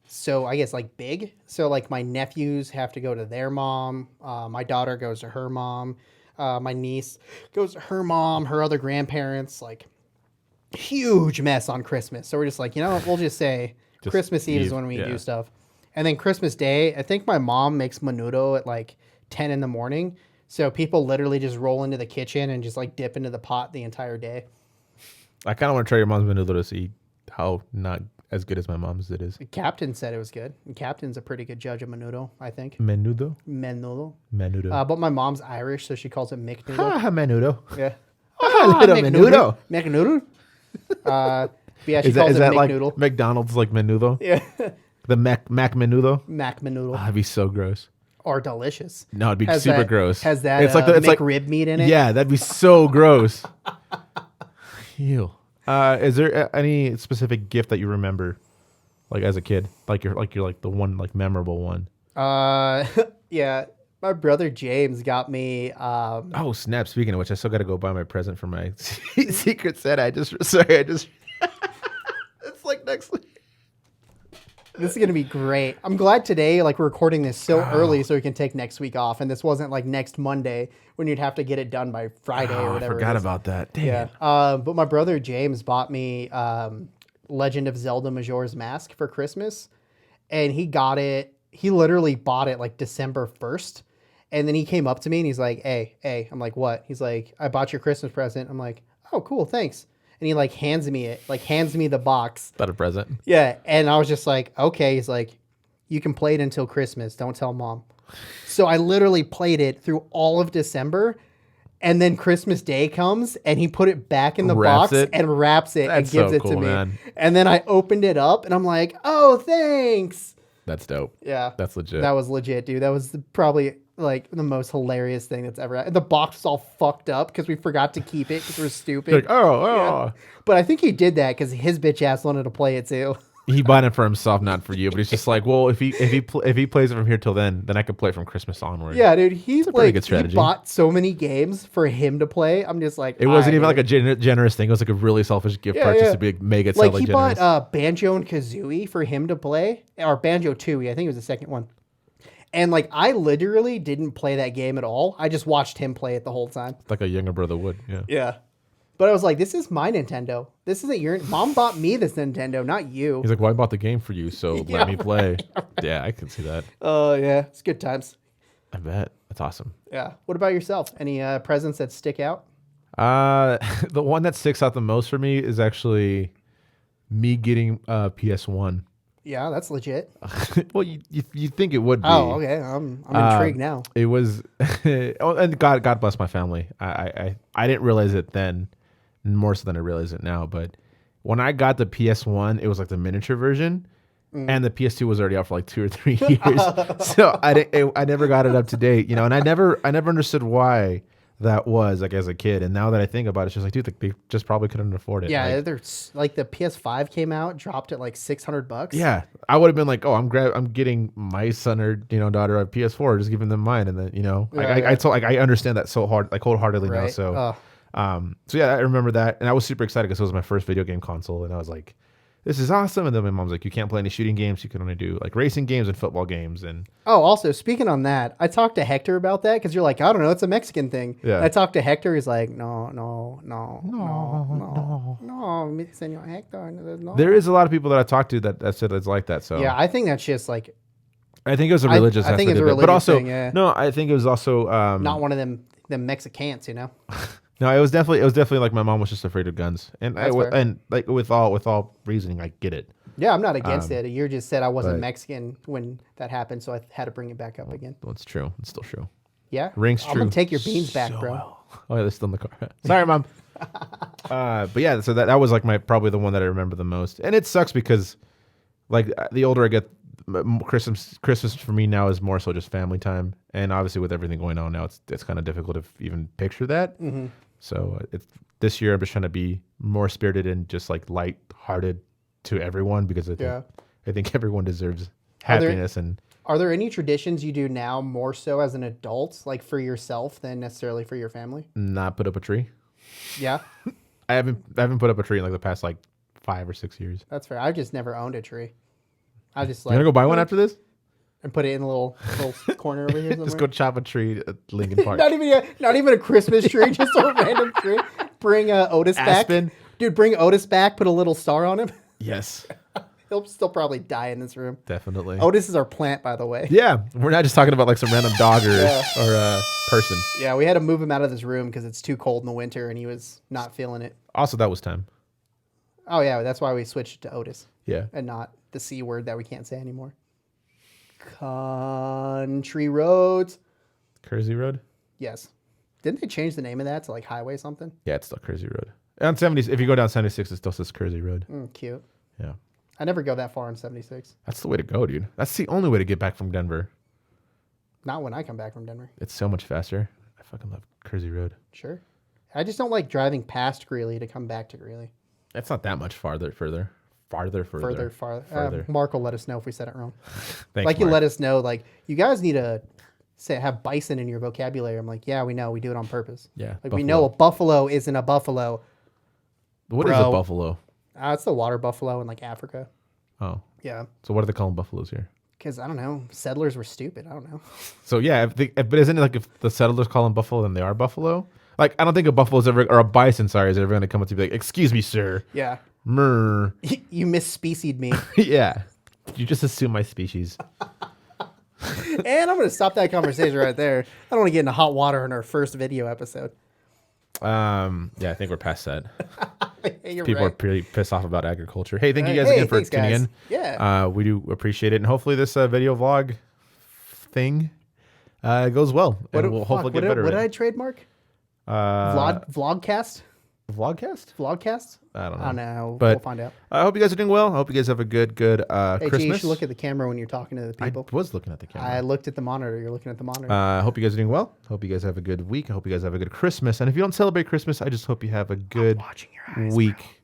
Speaker 2: so I guess like big. So like my nephews have to go to their mom. My daughter goes to her mom. My niece goes to her mom, her other grandparents, like huge mess on Christmas. So we're just like, what, we'll just say Christmas Eve is when we do stuff. And then Christmas Day, I think my mom makes menudo at like 10 in the morning. So people literally just roll into the kitchen and just like dip into the pot the entire day.
Speaker 1: I kind of want to try your mom's menudo to see how not as good as my mom's it is.
Speaker 2: Captain said it was good. And Captain's a pretty good judge of menudo, I think.
Speaker 1: Menudo?
Speaker 2: Menudo. But my mom's Irish, so she calls it McNoodle.
Speaker 1: Ha, menudo.
Speaker 2: Yeah.
Speaker 1: Little menudo.
Speaker 2: McNoodle. Yeah, she
Speaker 1: Is
Speaker 2: calls it
Speaker 1: that like
Speaker 2: McNoodle.
Speaker 1: McDonald's like menudo?
Speaker 2: Yeah.
Speaker 1: The Mac menudo?
Speaker 2: Mac menudo.
Speaker 1: Oh, that'd be so gross.
Speaker 2: Or delicious.
Speaker 1: No, it'd be super gross.
Speaker 2: Has that
Speaker 1: it's like
Speaker 2: rib meat in it?
Speaker 1: Yeah, that'd be so gross. Ew. Is there any specific gift that you remember, like as a kid, like you're like the one like memorable one?
Speaker 2: Yeah. My brother James got me.
Speaker 1: Oh snap! Speaking of which, I still got to go buy my present for my secret set. It's like next week.
Speaker 2: This is gonna be great. I'm glad today, like we're recording this so early, so we can take next week off, and this wasn't like next Monday when you'd have to get it done by Friday or whatever.
Speaker 1: I forgot about that. Damn.
Speaker 2: Yeah. But my brother James bought me Legend of Zelda Majora's Mask for Christmas, and he got it. He literally bought it like December 1st, and then he came up to me and he's like, "Hey." I'm like, "What?" He's like, "I bought your Christmas present." I'm like, "Oh, cool, thanks." And he like hands me the box.
Speaker 1: Is that a present?
Speaker 2: Yeah. And I was just like, okay. He's like, "You can play it until Christmas. Don't tell mom." So I literally played it through all of December. And then Christmas Day comes and he put it back in the box and wraps it and gives it to me. Man. And then I opened it up and I'm like, "Oh, thanks."
Speaker 1: That's dope.
Speaker 2: Yeah.
Speaker 1: That's legit.
Speaker 2: That was legit, dude. That was probably like the most hilarious thing that's ever happened. The box was all fucked up because we forgot to keep it because we're stupid.
Speaker 1: Like, oh.
Speaker 2: But I think he did that because his bitch ass wanted to play it too.
Speaker 1: He bought it for himself, not for you. But he's just like, well, if he plays it from here till then I could play it from Christmas onward.
Speaker 2: Yeah, dude. He's
Speaker 1: pretty
Speaker 2: like,
Speaker 1: good strategy.
Speaker 2: he bought so many games for him to play. I'm just like,
Speaker 1: It wasn't even like a generous thing. It was like a really selfish gift purchase to be mega
Speaker 2: like
Speaker 1: like
Speaker 2: he
Speaker 1: generous.
Speaker 2: bought Banjo and Kazooie for him to play, or Banjo Tooie. I think it was the second one. And like I literally didn't play that game at all. I just watched him play it the whole time.
Speaker 1: Like a younger brother would. Yeah.
Speaker 2: Yeah. But I was like, this is my Nintendo. This isn't your... Mom bought me this Nintendo, not you.
Speaker 1: He's like, well, I bought the game for you, so let me play. Yeah, I can see that.
Speaker 2: Oh, yeah. It's good times.
Speaker 1: I bet. That's awesome.
Speaker 2: Yeah. What about yourself? Any presents that stick out?
Speaker 1: The one that sticks out the most for me is actually me getting PS1.
Speaker 2: Yeah, that's legit.
Speaker 1: Well, you think it would be.
Speaker 2: Oh, okay. I'm intrigued now.
Speaker 1: It was, and God bless my family. I didn't realize it then, more so than I realize it now. But when I got the PS1, it was like the miniature version, and the PS2 was already out for like 2 or 3 years. So I never got it up to date, and I never understood why that was like as a kid. And now that I think about it, it's just like, dude, they just probably couldn't afford it.
Speaker 2: Yeah, there's like the PS5 came out, dropped at like $600.
Speaker 1: Yeah, I would have been like, oh, I'm getting my son or daughter a PS4, just giving them mine, and then I understand that so hard, like wholeheartedly now. So, so yeah, I remember that, and I was super excited because it was my first video game console, and I was like, this is awesome. And then my mom's like, you can't play any shooting games, you can only do like racing games and football games. And
Speaker 2: also speaking on that, I talked to Hector about that because you're like, I don't know, it's a Mexican thing.
Speaker 1: Yeah.
Speaker 2: I talked to Hector. He's like, no, Senor Hector. No.
Speaker 1: there is a lot of people that I talked to that said it's like that. So
Speaker 2: Yeah, I think that's just like
Speaker 1: I think it was a religious.
Speaker 2: I think it's a
Speaker 1: aspect of it.
Speaker 2: religious
Speaker 1: but also
Speaker 2: thing, yeah.
Speaker 1: no, I think it was also
Speaker 2: not one of them Mexicans,
Speaker 1: No, it was definitely like my mom was just afraid of guns, and
Speaker 2: That's fair.
Speaker 1: and like with all reasoning, I get it.
Speaker 2: Yeah, I'm not against it. You just said I wasn't
Speaker 1: but-
Speaker 2: Mexican when that happened, so I had to bring it back up again.
Speaker 1: Well, it's true. It's still true.
Speaker 2: Yeah,
Speaker 1: Rings
Speaker 2: I'm
Speaker 1: true.
Speaker 2: gonna take your beans back,
Speaker 1: so
Speaker 2: bro.
Speaker 1: well. Oh yeah, they're still in the car. Sorry, mom. But yeah, so that was like probably the one that I remember the most, and it sucks because like the older I get, Christmas for me now is more so just family time, and obviously with everything going on now, it's kind of difficult to even picture that.
Speaker 2: Mm-hmm.
Speaker 1: So this year I'm just trying to be more spirited and just like light-hearted to everyone because I think everyone deserves happiness.
Speaker 2: Are there any traditions you do now more so as an adult, like for yourself, than necessarily for your family?
Speaker 1: Not put up a tree.
Speaker 2: Yeah,
Speaker 1: I haven't put up a tree in like the past like 5 or 6 years.
Speaker 2: that's fair. I've just never owned a tree. I just
Speaker 1: You gonna go buy one after this?
Speaker 2: and put it in a little corner over here somewhere.
Speaker 1: Just go chop a tree at Lincoln Park.
Speaker 2: not even a Christmas tree, just a random tree. Bring Otis
Speaker 1: Aspen.
Speaker 2: back, dude. Bring Otis back. Put a little star on him.
Speaker 1: Yes,
Speaker 2: He'll still probably die in this room.
Speaker 1: definitely.
Speaker 2: Otis is our plant, by the way.
Speaker 1: Yeah, we're not just talking about like some random dog or person.
Speaker 2: Yeah, we had to move him out of this room because it's too cold in the winter, and he was not feeling it.
Speaker 1: Also, that was time.
Speaker 2: Oh yeah, that's why we switched to Otis
Speaker 1: Yeah.
Speaker 2: and not the C word that we can't say anymore. Country roads.
Speaker 1: Kersey Road.
Speaker 2: Yes. Didn't they change the name of that to like highway something?
Speaker 1: Yeah, it's still Kersey Road. On 70, if you go down 76, it still says Kersey Road.
Speaker 2: Cute.
Speaker 1: Yeah,
Speaker 2: I never go that far on 76.
Speaker 1: that's the way to go, dude. That's the only way to get back from Denver.
Speaker 2: Not when I come back from Denver.
Speaker 1: It's so much faster. I fucking love Kersey Road.
Speaker 2: Sure. I just don't like driving past Greeley to come back to Greeley.
Speaker 1: It's not that much further.
Speaker 2: Further.
Speaker 1: Further.
Speaker 2: Mark will let us know if we said it wrong.
Speaker 1: Thanks,
Speaker 2: Like you
Speaker 1: Mark.
Speaker 2: let us know, like you guys need to have bison in your vocabulary. I'm like, yeah, we know. We do it on purpose.
Speaker 1: Yeah,
Speaker 2: Like we
Speaker 1: buffalo.
Speaker 2: know a buffalo isn't a buffalo.
Speaker 1: What is
Speaker 2: Bro.
Speaker 1: a buffalo?
Speaker 2: It's the water buffalo in like Africa.
Speaker 1: Oh,
Speaker 2: Yeah.
Speaker 1: so what are they calling buffaloes here?
Speaker 2: Because I don't know. Settlers were stupid. I don't know.
Speaker 1: So yeah, but isn't it like if the settlers call them buffalo, then they are buffalo? Like I don't think a buffalo is ever, or a bison, sorry, is ever going to come up to be like, excuse me, sir.
Speaker 2: Yeah.
Speaker 1: Mer.
Speaker 2: You misspecied me.
Speaker 1: Yeah. You just assume my species.
Speaker 2: And I'm going to stop that conversation right there. I don't want to get into hot water in our first video episode.
Speaker 1: Yeah, I think we're past that.
Speaker 2: Hey, you're
Speaker 1: People are
Speaker 2: right.
Speaker 1: pretty pissed off about agriculture. Hey, thank you guys
Speaker 2: Hey,
Speaker 1: again for
Speaker 2: thanks,
Speaker 1: tuning
Speaker 2: guys.
Speaker 1: in.
Speaker 2: Yeah.
Speaker 1: We do appreciate it, and hopefully this video vlog thing goes well, and we'll hopefully get better.
Speaker 2: What
Speaker 1: at
Speaker 2: did I
Speaker 1: it.
Speaker 2: trademark? VLOGCAST?
Speaker 1: VLOGCast?
Speaker 2: VLOGCast?
Speaker 1: I don't know.
Speaker 2: I don't know.
Speaker 1: But
Speaker 2: we'll find out.
Speaker 1: I hope you guys are doing well. I hope you guys have a good
Speaker 2: Hey,
Speaker 1: Christmas.
Speaker 2: G, you should look at the camera when you're talking to the
Speaker 1: I
Speaker 2: people.
Speaker 1: was looking at the camera.
Speaker 2: I looked at the monitor. You're looking at the monitor.
Speaker 1: I hope you guys are doing well. Hope you guys have a good week. I hope you guys have a good Christmas. And if you don't celebrate Christmas, I just hope you have a good
Speaker 2: watching your eyes,
Speaker 1: week.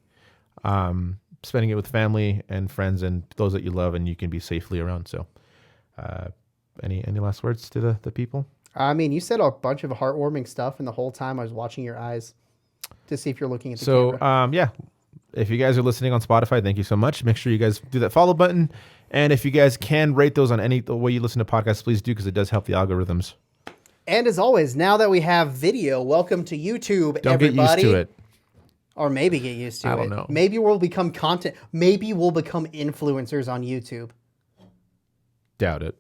Speaker 1: Spending it with family and friends and those that you love, and you can be safely around. So, any last words to the people?
Speaker 2: I mean, you said a bunch of heartwarming stuff, and the whole time I was watching your eyes to see if you're looking at the camera.
Speaker 1: Yeah. If you guys are listening on Spotify, thank you so much. Make sure you guys do that follow button. And if you guys can rate those on any way you listen to podcasts, please do, because it does help the algorithms.
Speaker 2: And as always, now that we have video, welcome to YouTube,
Speaker 1: Don't
Speaker 2: everybody.
Speaker 1: get used to it.
Speaker 2: Or maybe get used to it.
Speaker 1: I don't know.
Speaker 2: Maybe we'll become content. Maybe we'll become influencers on YouTube.
Speaker 1: Doubt it.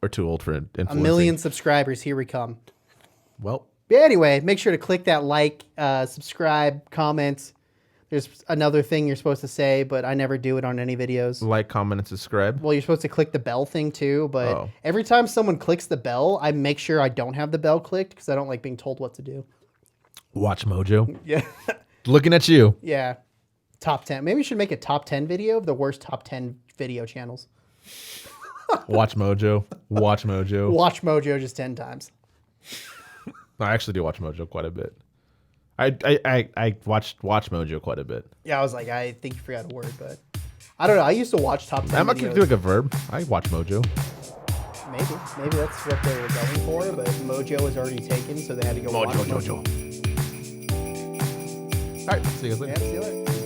Speaker 1: We're too old for influencing.
Speaker 2: 1 million subscribers. Here we come.
Speaker 1: Well,
Speaker 2: But anyway, make sure to click that like, subscribe, comment. There's another thing you're supposed to say, but I never do it on any videos.
Speaker 1: like, comment, and subscribe.
Speaker 2: Well, you're supposed to click the bell thing too, but
Speaker 1: Oh.
Speaker 2: every time someone clicks the bell, I make sure I don't have the bell clicked because I don't like being told what to do.
Speaker 1: Watch Mojo.
Speaker 2: Yeah.
Speaker 1: Looking at you.
Speaker 2: Yeah. Top 10. Maybe we should make a top 10 video of the worst top 10 video channels.
Speaker 1: Watch Mojo. Watch Mojo.
Speaker 2: Watch Mojo just 10 times.
Speaker 1: I actually do watch Mojo quite a bit. I watch Mojo quite a bit.
Speaker 2: Yeah, I was like, I think you forgot a word, but I don't know. I used to watch top 10
Speaker 1: I'm not
Speaker 2: videos.
Speaker 1: going to do like a verb. I watch Mojo.
Speaker 2: Maybe that's what they were going for, but Mojo was already taken, so they had to go watch Mojo.
Speaker 1: All right. See you guys later.
Speaker 2: Yeah, see you later.